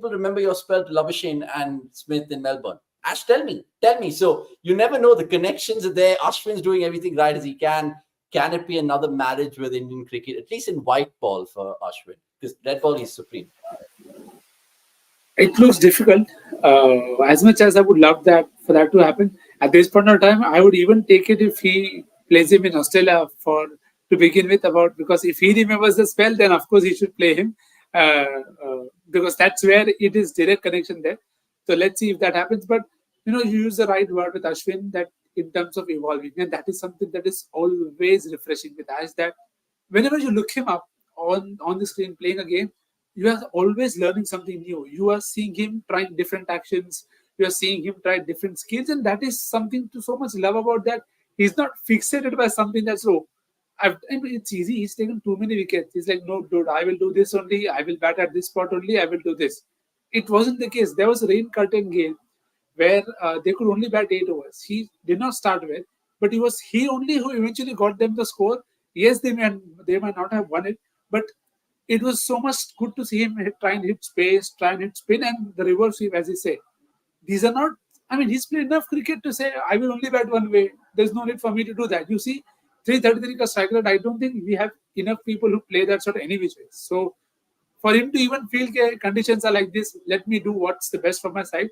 remember your spell to Labuschagne and Smith in Melbourne? Ash, tell me. So you never know. The connections are there. Ashwin's doing everything right as he can. Can it be another marriage with Indian cricket, at least in white ball for Ashwin? Because red ball, he's supreme. It looks difficult. As much as I would love that for that to happen, at this point of time, I would even take it if he plays him in Australia for to begin with. Because if he remembers the spell, then of course he should play him because that's where it is direct connection there. So let's see if that happens. But you use the right word with Ashwin that in terms of evolving, and that is something that is always refreshing with Ash. That whenever you look him up on the screen playing a game, you are always learning something new. You are seeing him trying different actions. You are seeing him try different skills, and that is something to so much love about that. He's not fixated by something that's low. I mean, it's easy. He's taken too many wickets. He's like, no, dude, I will do this only. I will bat at this spot only. I will do this. It wasn't the case. There was a rain curtain game where they could only bat 8 overs. He did not start well, but it was he only who eventually got them the score. Yes, they might not have won it, but it was so much good to see him try and hit space, try and hit spin, and the reverse sweep, as he said. These are not, I mean, he's played enough cricket to say, I will only bat one way. There's no need for me to do that. You see, 333 ka strike rate, I don't think we have enough people who play that sort of any which way. So, for him to even feel conditions are like this, let me do what's the best for my side.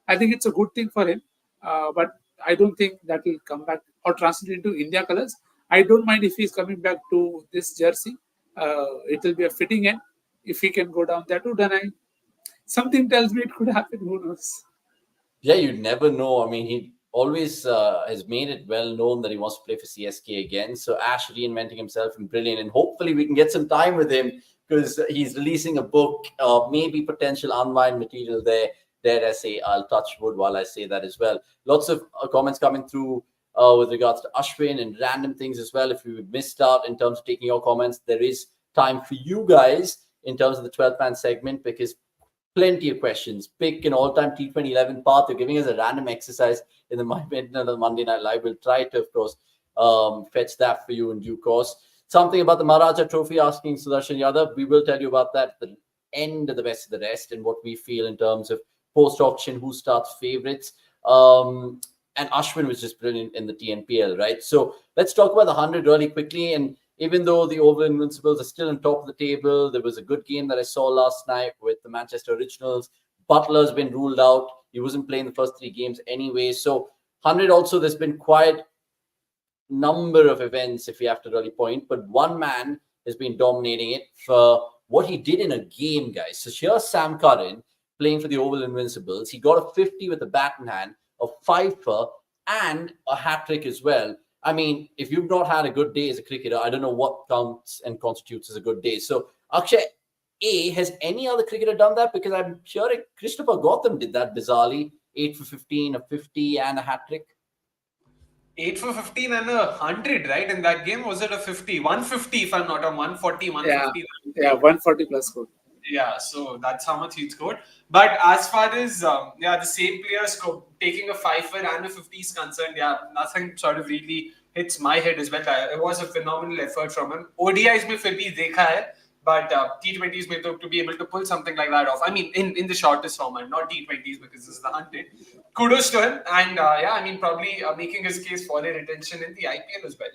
I think it's a good thing for him. But I don't think that will come back or translate into India colors. I don't mind if he's coming back to this jersey. It will be a fitting end. If he can go down that route, then something tells me it could happen. Who knows? Yeah, you never know. I mean, he always has made it well known that he wants to play for CSK again. So Ash reinventing himself and brilliant. And hopefully we can get some time with him because he's releasing a book, maybe potential unwind material there. Dare I say, I'll touch wood while I say that as well. Lots of comments coming through with regards to Ashwin and random things as well. If you missed out in terms of taking your comments, there is time for you guys in terms of the 12th man segment because plenty of questions. Pick an all-time T20 11 path. You're giving us a random exercise in the Monday Night Live. We'll try to, of course, fetch that for you in due course. Something about the Maharaja Trophy, asking Sudarshan Yadav. We will tell you about that at the end of the best of the rest and what we feel in terms of post-auction, who starts favorites. And Ashwin was just brilliant in the TNPL, right? So let's talk about the 100 really quickly. And even though the Oval Invincibles are still on top of the table, there was a good game that I saw last night with the Manchester Originals. Butler's been ruled out. He wasn't playing the first 3 games anyway. So 100 also, there's been quite number of events, if you have to really point. But one man has been dominating it for what he did in a game, guys. So here's Sam Curran playing for the Oval Invincibles. He got a 50 with a bat in hand, a fifer, and a hat-trick as well. I mean, if you've not had a good day as a cricketer, I don't know what counts and constitutes as a good day. So, Akshay, has any other cricketer done that? Because I'm sure Christopher Gautam did that bizarrely. 8 for 15, a 50, and a hat-trick. 8 for 15 and 100, right? In that game, was it a 50? 150 if I'm not wrong, 140, 150. Yeah, 140 plus score. Yeah, so that's how much he scored. But as far as the same players taking a 5 and a 50 is concerned, nothing sort of really hits my head as well. It was a phenomenal effort from him. ODIs mein fir bhi dekha hai, but T20s mein to be able to pull something like that off. I mean, in the shortest format, not T20s because this is the 100. Kudos to him, and I mean, probably making his case for a retention in the IPL as well.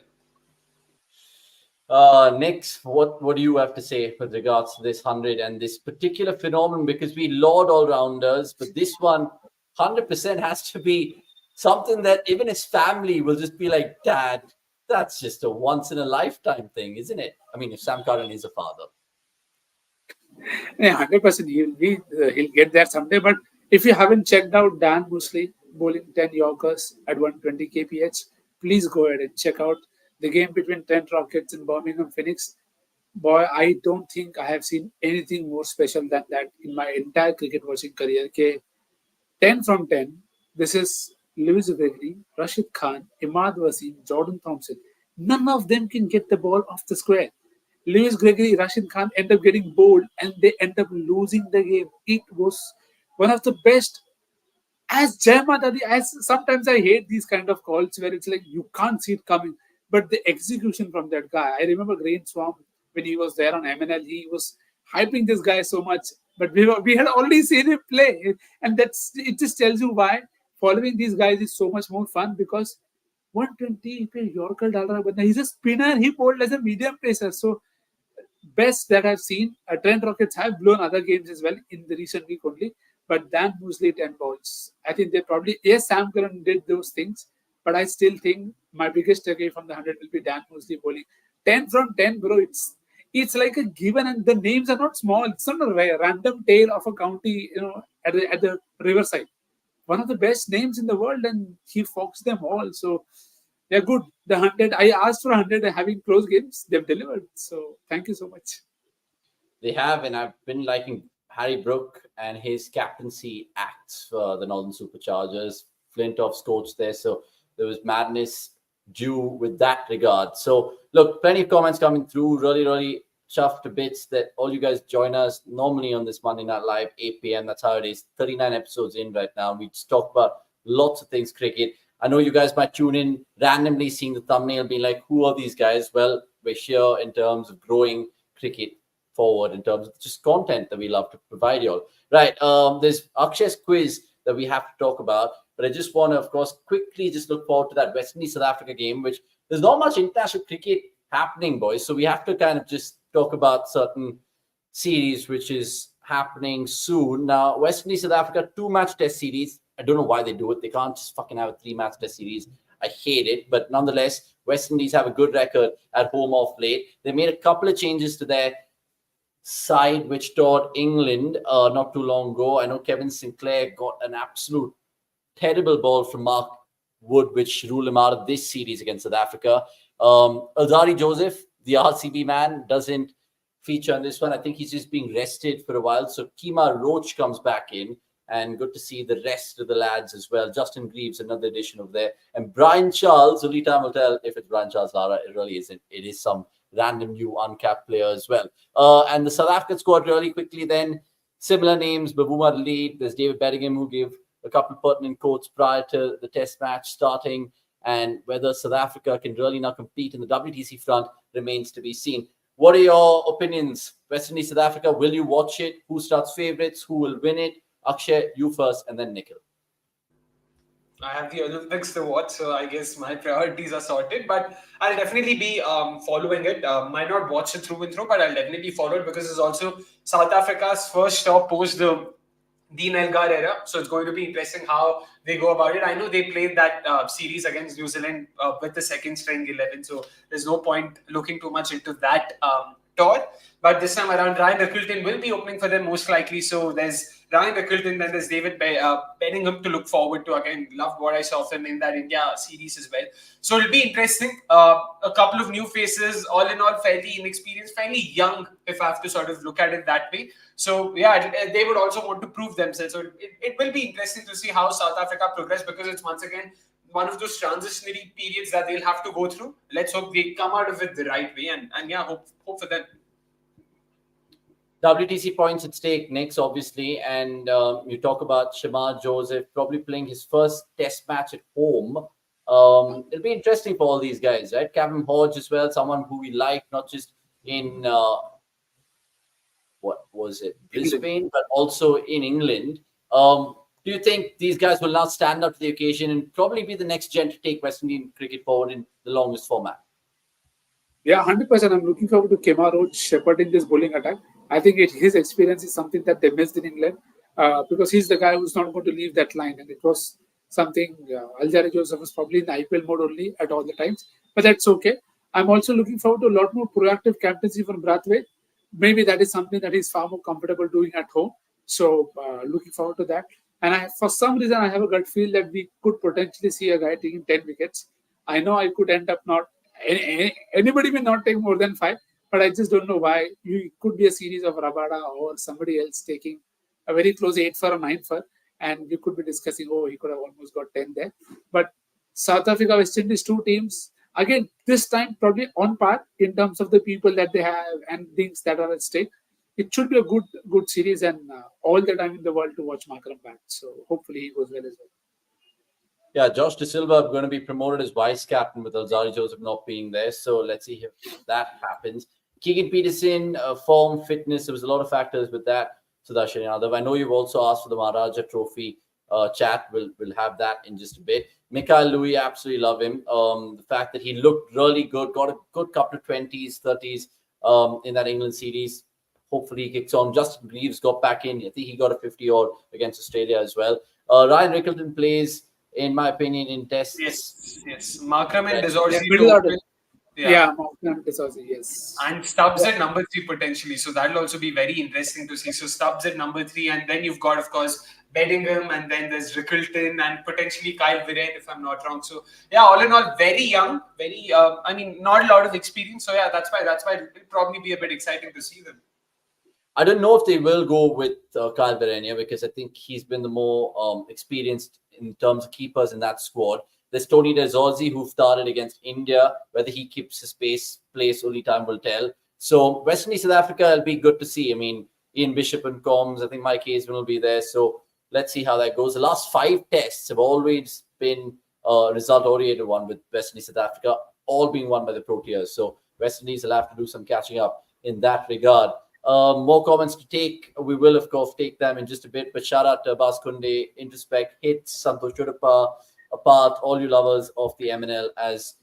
Next, what do you have to say with regards to this 100 and this particular phenomenon? Because we laud all-rounders, but this one 100% has to be something that even his family will just be like, Dad, that's just a once-in-a-lifetime thing, isn't it? I mean, if Sam Curran is a father. Yeah, 100%. He'll get there someday. But if you haven't checked out Dan Musley bowling 10 Yorkers at 120 kph, please go ahead and check out the game between Trent Rockets and Birmingham Phoenix. Boy, I don't think I have seen anything more special than that in my entire cricket watching career. 10 from 10. This is Lewis Gregory, Rashid Khan, Imad Wasim, Jordan Thompson. None of them can get the ball off the square. Lewis Gregory, Rashid Khan end up getting bowled and they end up losing the game. It was one of the best. As Jayamad Ali, as sometimes I hate these kind of calls where it's like you can't see it coming. but the execution from that guy. I remember Green Swamp when he was there on MNL, he was hyping this guy so much, but we had already seen him play, and it just tells you why following these guys is so much more fun because 120 पे Yorker डाल रहा है बंदा. He's a spinner. He bowled as a medium pacer. So best that I've seen. Trent Rockets have blown other games as well in the recent week only. But Dan Mosley 10 balls. I think they probably, yes, Sam Curran did those things, but I still think my biggest takeaway from the 100 will be Dan Mosley bowling. 10 from 10, bro. It's like a given, and the names are not small. It's not a random tale of a county, at the riverside. One of the best names in the world, and he foxed them all. So they're good. The 100, I asked for 100 and having close games, they've delivered. So thank you so much. They have, and I've been liking Harry Brook and his captaincy acts for the Northern Superchargers. Flintoff's coach there, so there was madness due with that regard. So look, plenty of comments coming through. Really chuffed to bits that all you guys join us normally on this Monday Night Live, 8 p.m. That's how it is. 39 episodes in right now. We just talk about lots of things cricket. I know you guys might tune in randomly, seeing the thumbnail, being like, who are these guys? Well, we're here in terms of growing cricket forward, in terms of just content that we love to provide you all. Right. There's Akshay's quiz that we have to talk about, but I just want to, of course, quickly just look forward to that West Indies-South Africa game, which there's not much international cricket happening, boys. So we have to kind of just talk about certain series which is happening soon. Now, West Indies, South Africa, 2-match test series. I don't know why they do it. They can't just fucking have a 3-match test series. I hate it. But nonetheless, West Indies have a good record at home of late. They made a couple of changes to their side, which toured England not too long ago. I know Kevin Sinclair got an absolute terrible ball from Mark Wood, which ruled him out of this series against South Africa. Alzarri Joseph, the RCB man, doesn't feature on this one. I think he's just being rested for a while. So Kemar Roach comes back in, and good to see the rest of the lads as well. Justin Greaves, another addition over there. And Brian Charles, only time will tell if it's Brian Charles Lara. It really isn't. It is some random new uncapped player as well. And the South African squad really quickly then, similar names, Babuma lead. There's David Bedingham, who gave a couple of pertinent quotes prior to the test match starting. And whether South Africa can really now compete in the WTC front remains to be seen. What are your opinions? West Indies, South Africa, will you watch it? Who starts favorites? Who will win it? Akshay, you first, and then Nikhil. I have the Olympics to watch, so I guess my priorities are sorted. But I'll definitely be following it. Might not watch it through and through, but I'll definitely follow it because it's also South Africa's first stop post the Dean Elgar era. So it's going to be interesting how they go about it. I know they played that series against New Zealand with the second string 11, so there's no point looking too much into that tour. But this time around, Ryan Rickelton will be opening for them most likely. So there's Ryan Rickelton, then there's David Bedingham to look forward to. Again, loved what I saw of him in that India series as well. So it'll be interesting. A couple of new faces, all in all, fairly inexperienced, fairly young, if I have to sort of look at it that way. So yeah, they would also want to prove themselves. So it will be interesting to see how South Africa progress, because it's once again one of those transitionary periods that they'll have to go through. Let's hope they come out of it the right way, and yeah, hope for them. WTC points at stake next, obviously, and you talk about Shamar Joseph probably playing his first test match at home. It'll be interesting for all these guys, right? Kevin Hodge as well, someone who we like, not just in what was it, Brisbane, but also in England. Do you think these guys will now stand up to the occasion and probably be the next gen to take West Indian cricket forward in the longest format? Yeah, 100%. I'm looking forward to Kemar Roach shepherding this bowling attack. I think his experience is something that they missed in England because he's the guy who's not going to leave that line. And it was something Alzarri Joseph was probably in the IPL mode only at all the times. But that's okay. I'm also looking forward to a lot more proactive captaincy from Brathwaite. Maybe that is something that he's far more comfortable doing at home. So looking forward to that. And for some reason, I have a gut feel that we could potentially see a guy taking 10 wickets. I know I could end up not. Anybody may not take more than 5, but I just don't know why. It could be a series of Rabada or somebody else taking a very close 8 for or 9 for, and we could be discussing, oh, he could have almost got 10 there. But South Africa, West Indies, two teams, again, this time probably on par in terms of the people that they have and things that are at stake. It should be a good series, and all the time in the world to watch Markram bat. So hopefully he goes well as well. Yeah, Josh De Silva going to be promoted as vice captain with Alzari Joseph not being there. So let's see if that happens. Keegan Peterson, form, fitness, there was a lot of factors with that. Sudarshan Yadav. I know you've also asked for the Maharaja Trophy chat. We'll have that in just a bit. Mikhail Louis, absolutely love him. The fact that he looked really good, got a good couple of 20s, 30s in that England series. Hopefully he kicks on. Justin Greaves got back in. I think he got a 50-odd against Australia as well. Ryan Rickleton plays, in my opinion, in tests. Yes. Markram and Dezorzi. Yeah, Markram and Dezorzi, yes. And Stubbs at number 3 potentially. So that'll also be very interesting to see. So Stubbs at number 3, and then you've got, of course, Bedingham, and then there's Rickleton and potentially Kyle Viren, if I'm not wrong. So yeah, all in all, very young, very not a lot of experience. So yeah, that's why it'll probably be a bit exciting to see them. I don't know if they will go with Kyle Viren because I think he's been the more experienced in terms of keepers in that squad. There's Tony Dezorzi, who started against India. Whether he keeps his place, only time will tell. So West Indies, South Africa, it'll be good to see. I mean, Ian Bishop and Combs, I think Mike Hazeman will be there. So let's see how that goes. The last 5 tests have always been result-oriented one with West Indies, South Africa, all being won by the Proteas. So West Indies will have to do some catching up in that regard. More comments to take. We will, of course, take them in just a bit. But shout out to Abbas Kunde, Introspect, Hits, Santosh Chudappa, Apart, all you lovers of the MNL as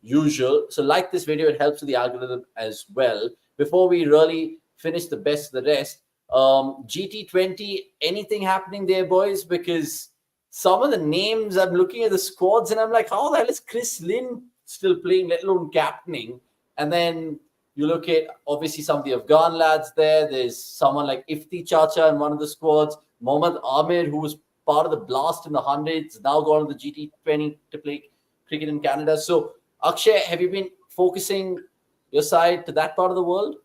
usual. So like this video, it helps with the algorithm as well. Before we really finish the best of the rest, GT20, anything happening there, boys? Because some of the names, I'm looking at the squads and I'm like, how the hell is Chris Lynn still playing, let alone captaining? And then you look at, obviously, some of the Afghan lads there. There's someone like Ifti Chacha in one of the squads. Mohammad Amir, who was part of the blast in the hundreds, now gone to the GT20 to play cricket in Canada. So, Akshay, have you been focusing your side to that part of the world?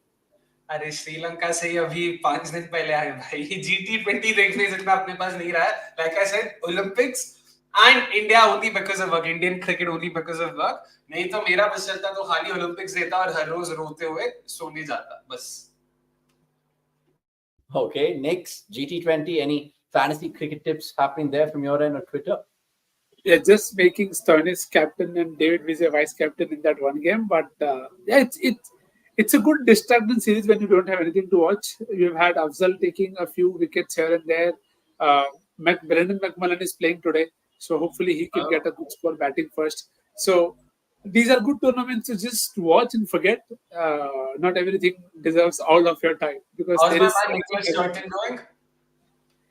अरे श्रीलंका से ही अभी 5 दिन पहले आए भाई. GT20 देखने जितना अपने पास नहीं रहा है. Like I said, Olympics and India only because of work. Indian cricket only because of work. नहीं तो मेरा बस चलता तो खाली Olympics देता और हर रोज रोते हुए सोने जाता बस. Okay, next GT20. Any fantasy cricket tips happening there from your end or Twitter? Yeah, just making Stoinis captain and David Vizay vice captain in that one game. But yeah, it's a good distracting series when you don't have anything to watch. You've had Afzal taking a few wickets here and there. Brendan McMullen is playing today, so hopefully he can get a good score batting first. So these are good tournaments to just watch and forget. Not everything deserves all of your time because there is. Nicholas Jordan going?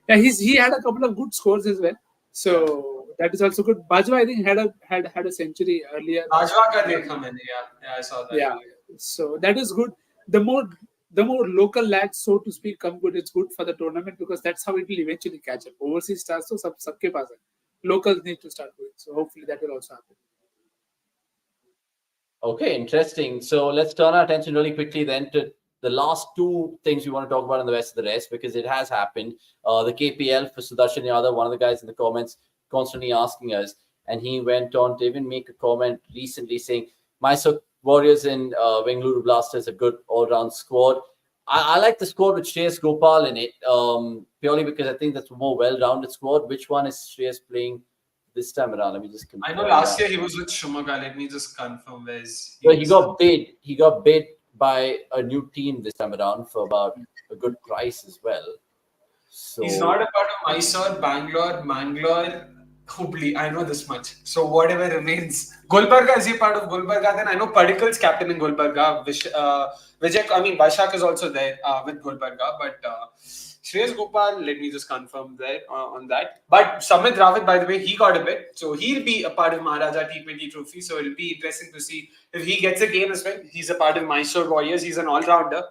Yeah, he had a couple of good scores as well. So that is also good. Bajwa, I think, had a century earlier. Bajwa ka dekha maine, yeah, I saw that. Yeah, so that is good. The more local lads, so to speak, come good, it's good for the tournament because that's how it will eventually catch up. Overseas stars, so sabke paas hai. Locals need to start doing. So hopefully that will also happen. Okay, interesting. So let's turn our attention really quickly then to the last 2 things we want to talk about in the rest of the rest because it has happened. The KPL for Sudarshan Yadav, one of the guys in the comments constantly asking us, and he went on to even make a comment recently saying, Mysore Warriors and Bengaluru Blasters a good all-round squad. I like the squad with Shreyas Gopal in it purely because I think that's a more well-rounded squad. Which one is Shreyas playing this time around? Let me just confirm. I know last year he was with Shumaga. Let me just confirm where he got bid. He got bid by a new team this time around for about a good price as well. So he's not a part of Mysore, Bangalore, Mangalore, Hubli. I know this much. So whatever remains. Gulbarga, is he part of Gulbarga? Then I know Padikkal's captain in Gulbarga. Vaishak is also there with Gulbarga. But Shreyas Gopal, let me just confirm that on that. But Samit Dravid, by the way, he got a bit. So he'll be a part of Maharaja T20 trophy. So it'll be interesting to see if he gets a game as well. He's a part of Mysore Warriors. He's an all-rounder.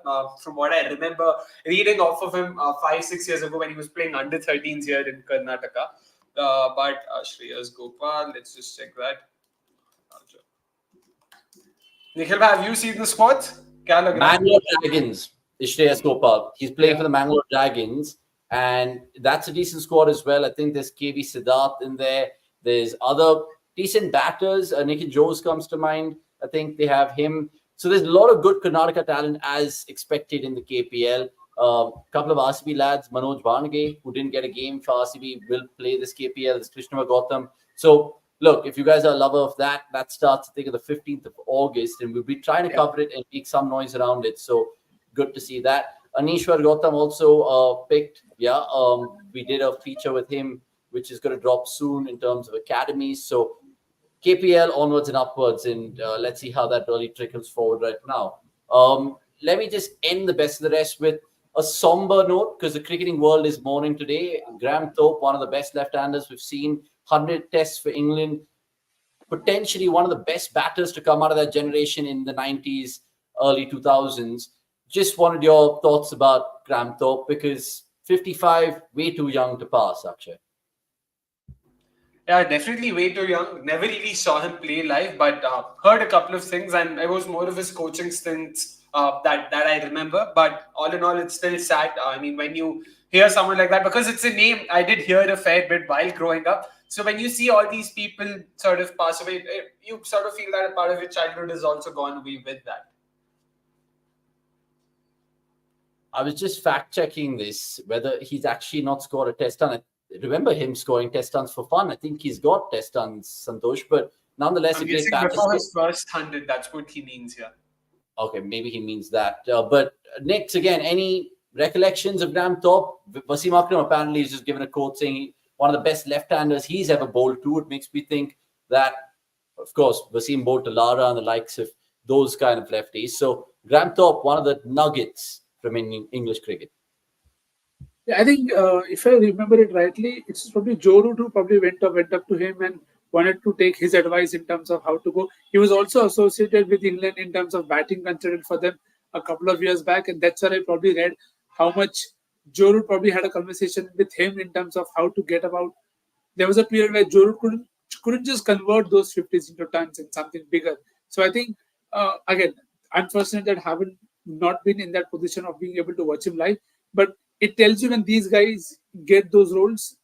From what I remember reading off of him 5-6 years ago when he was playing under 13s here in Karnataka. But Shreyas Gopal, let's just check that. Nikhil, have you seen the squads? Mangalore Dragons is Shreyas Gopal. He's playing for the Mangalore Dragons, and that's a decent squad as well. I think there's KV Siddharth in there. There's other decent batters. Nikhil Jose comes to mind. I think they have him. So there's a lot of good Karnataka talent as expected in the KPL. Couple of RCB lads, Manoj Bhanage, who didn't get a game for RCB, will play this KPL. There's Krishnava Gautam. So look, if you guys are a lover of that, that starts I think on the 15th of August, and we'll be trying to cover it and make some noise around it. So good to see that. Anishwar Gautam also picked. Yeah, we did a feature with him, which is going to drop soon in terms of academies. So KPL onwards and upwards, and let's see how that really trickles forward right now. Let me just end the best of the rest with a somber note because the cricketing world is mourning today. Graham Thorpe, one of the best left-handers we've seen, 100 tests for England, potentially one of the best batters to come out of that generation in the 90s, early 2000s. Just wanted your thoughts about Graham Thorpe because 55, way too young to pass, Akshay. Yeah, definitely way too young. Never really saw him play live, but heard a couple of things, and it was more of his coaching stints that I remember. But all in all, it's still sad. I mean, when you hear someone like that, because it's a name I did hear a fair bit while growing up. So when you see all these people sort of pass away, you sort of feel that a part of your childhood has also gone away with that. I was just fact checking this, whether he's actually not scored a test run. I remember him scoring test runs for fun. I think he's got test runs, Santosh, but nonetheless, I'm a great guessing batter. before his first 100, that's what he means here. Okay, maybe he means that. But Nick, again, any recollections of Graham Thorpe? Wasim Akram apparently is just given a quote saying one of the best left-handers he's ever bowled to. It makes me think that, of course, Wasim bowled to Lara and the likes of those kind of lefties. So Graham Thorpe, one of the nuggets from English cricket. Yeah, I think if I remember it rightly, it's probably Joe Root who probably went up to him and wanted to take his advice in terms of how to go. He was also associated with England in terms of batting considered for them a couple of years back, and that's where I probably read how much Joe Root probably had a conversation with him in terms of how to get about. There was a period where Joe Root couldn't just convert those 50s into tons and something bigger. So I think again, unfortunate that haven't not been in that position of being able to watch him live, but it tells you when these guys get those roles,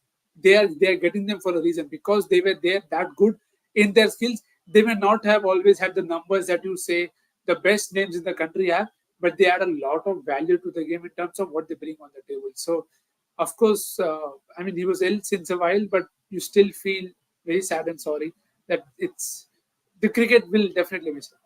they are getting them for a reason because they were there that good in their skills. They may not have always had the numbers that you say the best names in the country have, but they add a lot of value to the game in terms of what they bring on the table. So, of course, I mean, he was ill since a while, but you still feel very sad and sorry that it's the cricket will definitely miss him.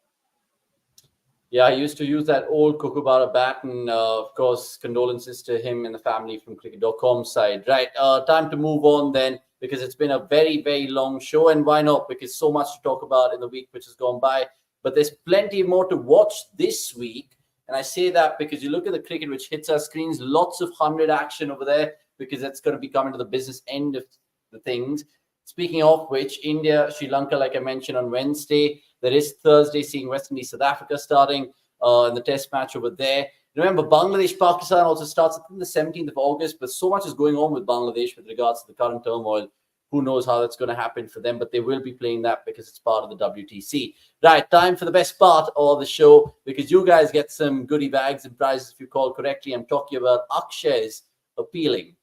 Yeah, I used to use that old Kookaburra bat, and of course, condolences to him and the family from cricket.com side. Right, time to move on then, because it's been a very, very long show, and why not? Because so much to talk about in the week which has gone by, but there's plenty more to watch this week. And I say that because you look at the cricket which hits our screens, lots of 100 action over there, because that's going to be coming to the business end of the things. Speaking of which, India, Sri Lanka, like I mentioned on Wednesday. There is Thursday, seeing West Indies, South Africa starting in the test match over there. Remember, Bangladesh, Pakistan also starts, I think, the 17th of August, but so much is going on with Bangladesh with regards to the current turmoil. Who knows how that's going to happen for them, but they will be playing that because it's part of the WTC. Right, time for the best part of the show, because you guys get some goodie bags and prizes if you call correctly. I'm talking about Akshay's appealing.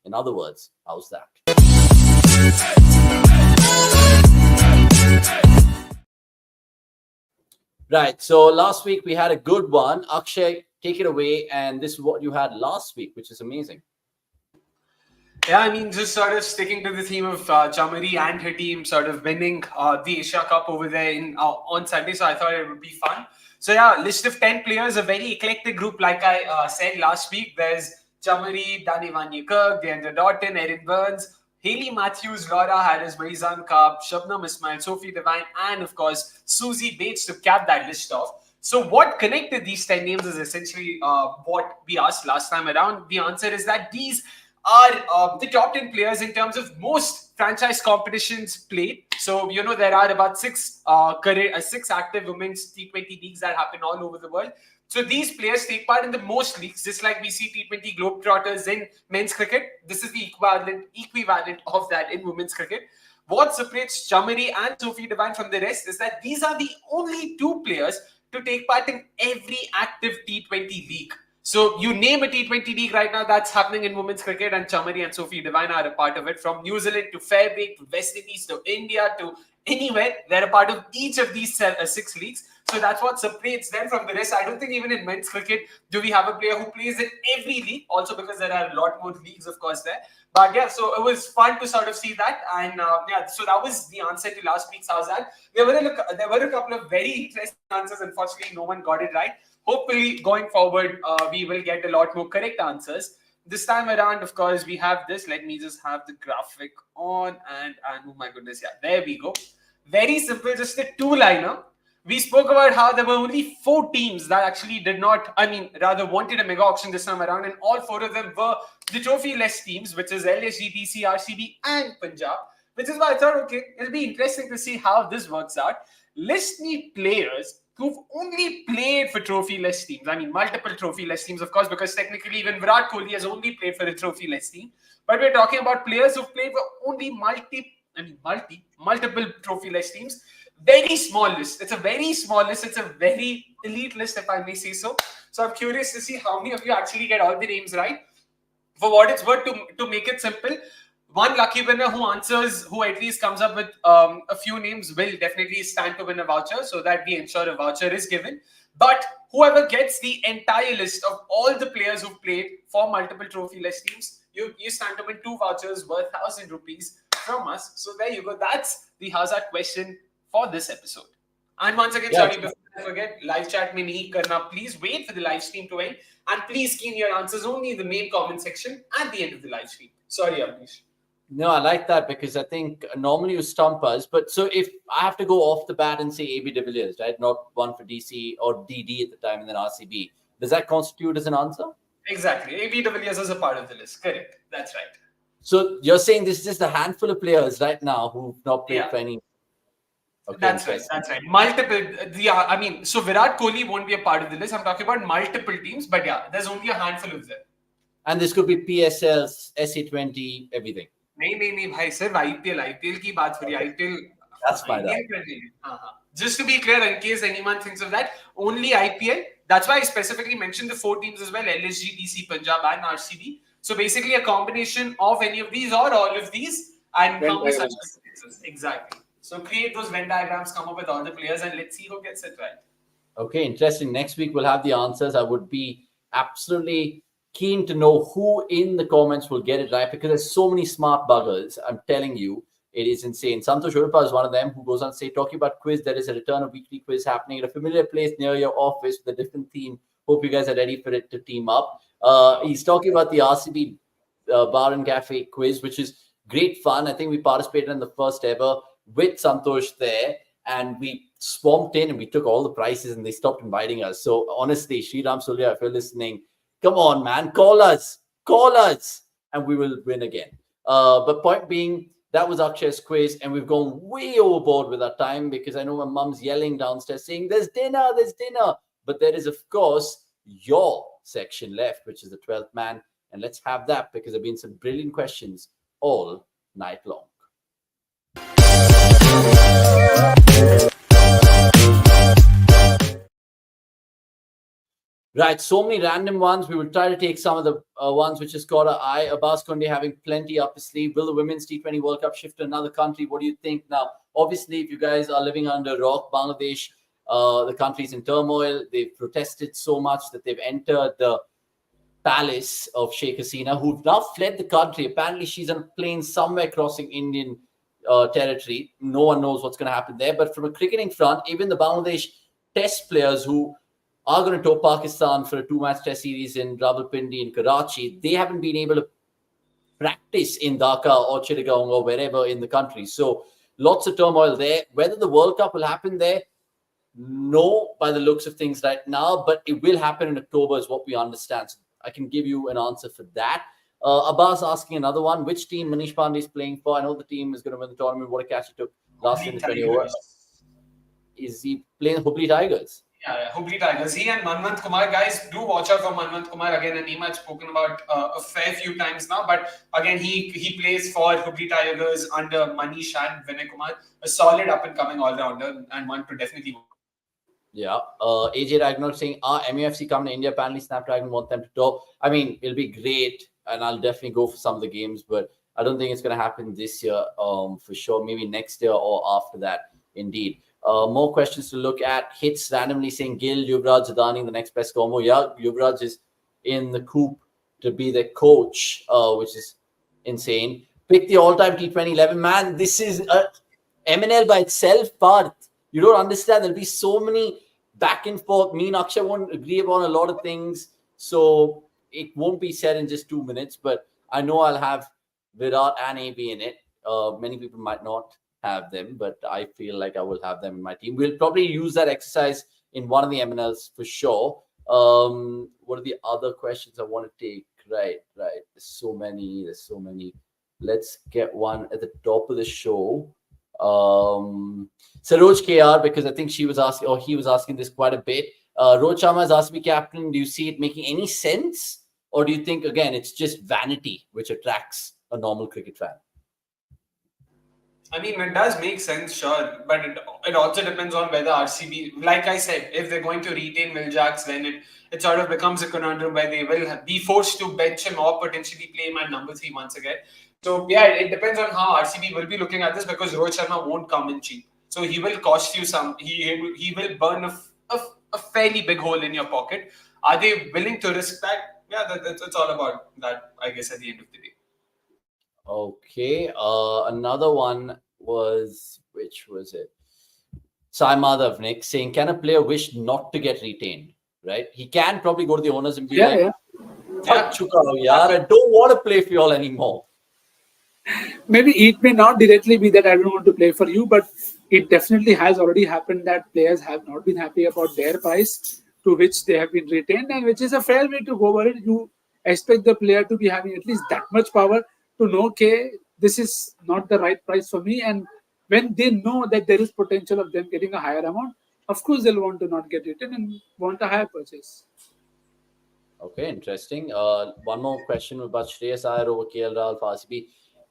In other words, how's that? Right. So last week we had a good one. Akshay, take it away. And this is what you had last week, which is amazing. Yeah, I mean, just sort of sticking to the theme of Chamari and her team sort of winning the Asia Cup over there on Sunday. So I thought it would be fun. So yeah, list of 10 players, a very eclectic group. Like I said last week, there's Chamari, Danny Van Niekerk, Deandra Doughton, Erin Burns, Hayley Matthews, Laura Harris, Marizan Kaab, Shabnam Ismail, Sophie Devine, and of course, Susie Bates to cap that list off. So what connected these 10 names is essentially what we asked last time around. The answer is that these are the top 10 players in terms of most franchise competitions played. So, you know, there are about six active women's T20 leagues that happen all over the world. So these players take part in the most leagues, just like we see T20 Globetrotters in men's cricket. This is the equivalent of that in women's cricket. What separates Chamari and Sophie Devine from the rest is that these are the only two players to take part in every active T20 league. So you name a T20 league right now that's happening in women's cricket, and Chamari and Sophie Devine are a part of it. From New Zealand to Fairbreak to West Indies to India to anywhere, they're a part of each of these 6 leagues. So that's what separates them from the rest. I don't think even in men's cricket do we have a player who plays in every league. Also because there are a lot more leagues, of course, there. But yeah, so it was fun to sort of see that. And so that was the answer to last week's Howzzat. There were a couple of very interesting answers. Unfortunately, no one got it right. Hopefully, going forward, we will get a lot more correct answers. This time around, of course, we have this. Let me just have the graphic on. And oh my goodness, yeah, there we go. Very simple, just a two-liner. We spoke about how there were only 4 teams that actually wanted a mega auction this time around, and all 4 of them were the trophy-less teams, which is LSG, DC, RCB, and Punjab. Which is why I thought, okay, it'll be interesting to see how this works out. List me players who've only played for trophy-less teams. I mean, multiple trophy-less teams, of course, because technically even Virat Kohli has only played for a trophy-less team. But we're talking about players who've played for only multiple trophy-less teams. Very small list. It's a very small list. It's a very elite list, if I may say so. So I'm curious to see how many of you actually get all the names right. For what it's worth, to make it simple, one lucky winner who at least comes up with a few names will definitely stand to win a voucher, so that we ensure a voucher is given. But whoever gets the entire list of all the players who've played for multiple trophy-less teams, you stand to win 2 vouchers worth 1,000 rupees from us. So there you go. That's the Howzzat question for this episode. And once again, sorry, before I forget, live chat mein nahi karna. Please wait for the live stream to end, and please key in your answers only in the main comment section at the end of the live stream. Sorry, Abhish. No, I like that because I think normally you stump us. But so if I have to go off the bat and say AB de Villiers, right? Not one for DC or DD at the time and then RCB. Does that constitute as an answer? Exactly. AB de Villiers is a part of the list. Correct. That's right. So you're saying this is just a handful of players right now who've not played for any. Okay, that's right. Multiple. So Virat Kohli won't be a part of the list. I'm talking about multiple teams, but yeah, there's only a handful of them. And this could be PSLs, SC20, everything. नहीं भाई सिर्फ IPL की बात हो रही है. IPL. That's fine. Just to be clear, in case anyone thinks of that, only IPL. That's why I specifically mentioned the 4 teams as well: LSG, DC, Punjab, and RCB. So basically, a combination of any of these or all of these, and exactly. So create those Venn diagrams, come up with all the players, and let's see who gets it right. Okay, interesting. Next week we'll have the answers. I would be absolutely keen to know who in the comments will get it right, because there's so many smart buggers. I'm telling you, it is insane. Santosh Urupa is one of them who goes on to say, talking about quiz, there is a return of weekly quiz happening at a familiar place near your office with a different theme. Hope you guys are ready for it to team up. He's talking about the RCB Bar and Cafe quiz, which is great fun. I think we participated in the first ever with Santosh there, and we swamped in and we took all the prizes and they stopped inviting us. So honestly, Sriram Surya, if you're listening, come on, man, call us, and we will win again. But point being, that was Akshay's quiz, and we've gone way overboard with our time because I know my mum's yelling downstairs saying, there's dinner. But there is, of course, your section left, which is the 12th man. And let's have that because there have been some brilliant questions all night long. Right, so many random ones. We will try to take some of the ones which has caught our eye. Abbas Konde having plenty up his sleeve. Will the Women's T20 World Cup shift to another country? What do you think? Now, obviously, if you guys are living under a rock, Bangladesh, the country's in turmoil. They've protested so much that they've entered the palace of Sheikh Hasina, who've now fled the country. Apparently, she's on a plane somewhere crossing Indian territory. No one knows what's going to happen there. But from a cricketing front, even the Bangladesh test players who are going to tour Pakistan for a 2-match test series in Rawalpindi and Karachi, they haven't been able to practice in Dhaka or Chittagong or wherever in the country. So lots of turmoil there. Whether the World Cup will happen there, no, by the looks of things right now, but it will happen in October is what we understand. So I can give you an answer for that. Abbas asking another one. Which team Manish Pandey is playing for? I know the team is going to win the tournament. What a catch he took last in the 20 overs. Is he playing Hubli Tigers? Yeah, Hubli Tigers. He and Manwant Kumar, guys, do watch out for Manwant Kumar. Again, a name I've spoken about a fair few times now. But again, he plays for Hubli Tigers under Manish and Vinay Kumar. A solid up-and-coming all-rounder and one to definitely watch. Yeah. AJ Ragnar saying, MUFC coming to India? Apparently, Snapdragon want them to tour. I mean, it'll be great, and I'll definitely go for some of the games, but I don't think it's going to happen this year for sure. Maybe next year or after that, indeed. More questions to look at. Hits randomly saying Gill, Yuvraj, Adani, the next best combo. Yeah, Yuvraj is in the coop to be the coach, which is insane. Pick the all-time T20 11. Man, this is a MNL by itself, Parth. You don't understand. There'll be so many back and forth. Me and Akshay won't agree upon a lot of things. So it won't be said in just 2 minutes. But I know I'll have Virat and AB in it. Many people might not have them, but I feel like I will have them in my team. We'll probably use that exercise in one of the MNLs for sure. What are the other questions I want to take? Right. There's so many. Let's get one at the top of the show. Saroj KR, because I think she was asking, or he was asking this quite a bit. Rohit Sharma has asked me, Captain, do you see it making any sense? Or do you think, again, it's just vanity which attracts a normal cricket fan? I mean, it does make sense, sure. But it also depends on whether RCB, like I said, if they're going to retain Will Jacks, then it sort of becomes a conundrum where they will be forced to bench him or potentially play him at number 3 once again. So, yeah, it depends on how RCB will be looking at this, because Rohit Sharma won't come in cheap. So, he will cost you some. He will burn a fairly big hole in your pocket. Are they willing to risk that? Yeah, it's all about that, I guess, at the end of the day. Okay. Another one was, which was it? Sai Madhav, Nick, saying, can a player wish not to get retained? Right? He can probably go to the owners and be I don't want to play for you all anymore. Maybe it may not directly be that I don't want to play for you, but it definitely has already happened that players have not been happy about their price to which they have been retained, and which is a fair way to go over it. You expect the player to be having at least that much power to know, okay, this is not the right price for me. And when they know that there is potential of them getting a higher amount, of course they'll want to not get retained and want a higher purchase. Okay, interesting. One more question about Shreyas Iyer over KL Rahul for RCB.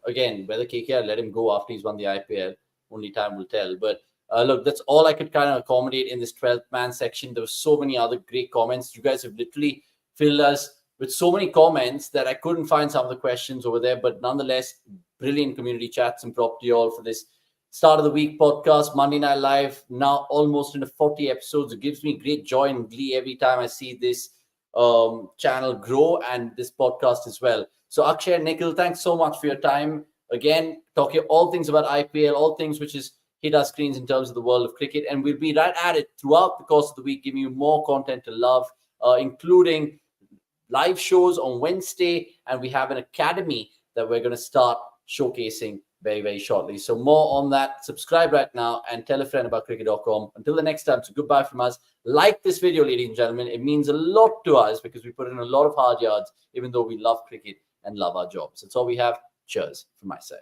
Again, whether KKR let him go after he's won the IPL, only time will tell. But look, that's all I could kind of accommodate in this 12th man section. There were so many other great comments. You guys have literally filled us with so many comments that I couldn't find some of the questions over there. But nonetheless, brilliant community chats and prop to you all for this start of the week podcast, Monday Night Live, now almost into 40 episodes. It gives me great joy and glee every time I see this channel grow and this podcast as well. So Akshay and Nikhil, thanks so much for your time. Again, talking all things about IPL, all things which has hit our screens in terms of the world of cricket. And we'll be right at it throughout the course of the week, giving you more content to love, including live shows on Wednesday. And we have an academy that we're going to start showcasing very, very shortly. So more on that. Subscribe right now and tell a friend about cricket.com. Until the next time, so goodbye from us. Like this video, ladies and gentlemen. It means a lot to us because we put in a lot of hard yards, even though we love cricket and love our jobs. That's all we have. Cheers from my side.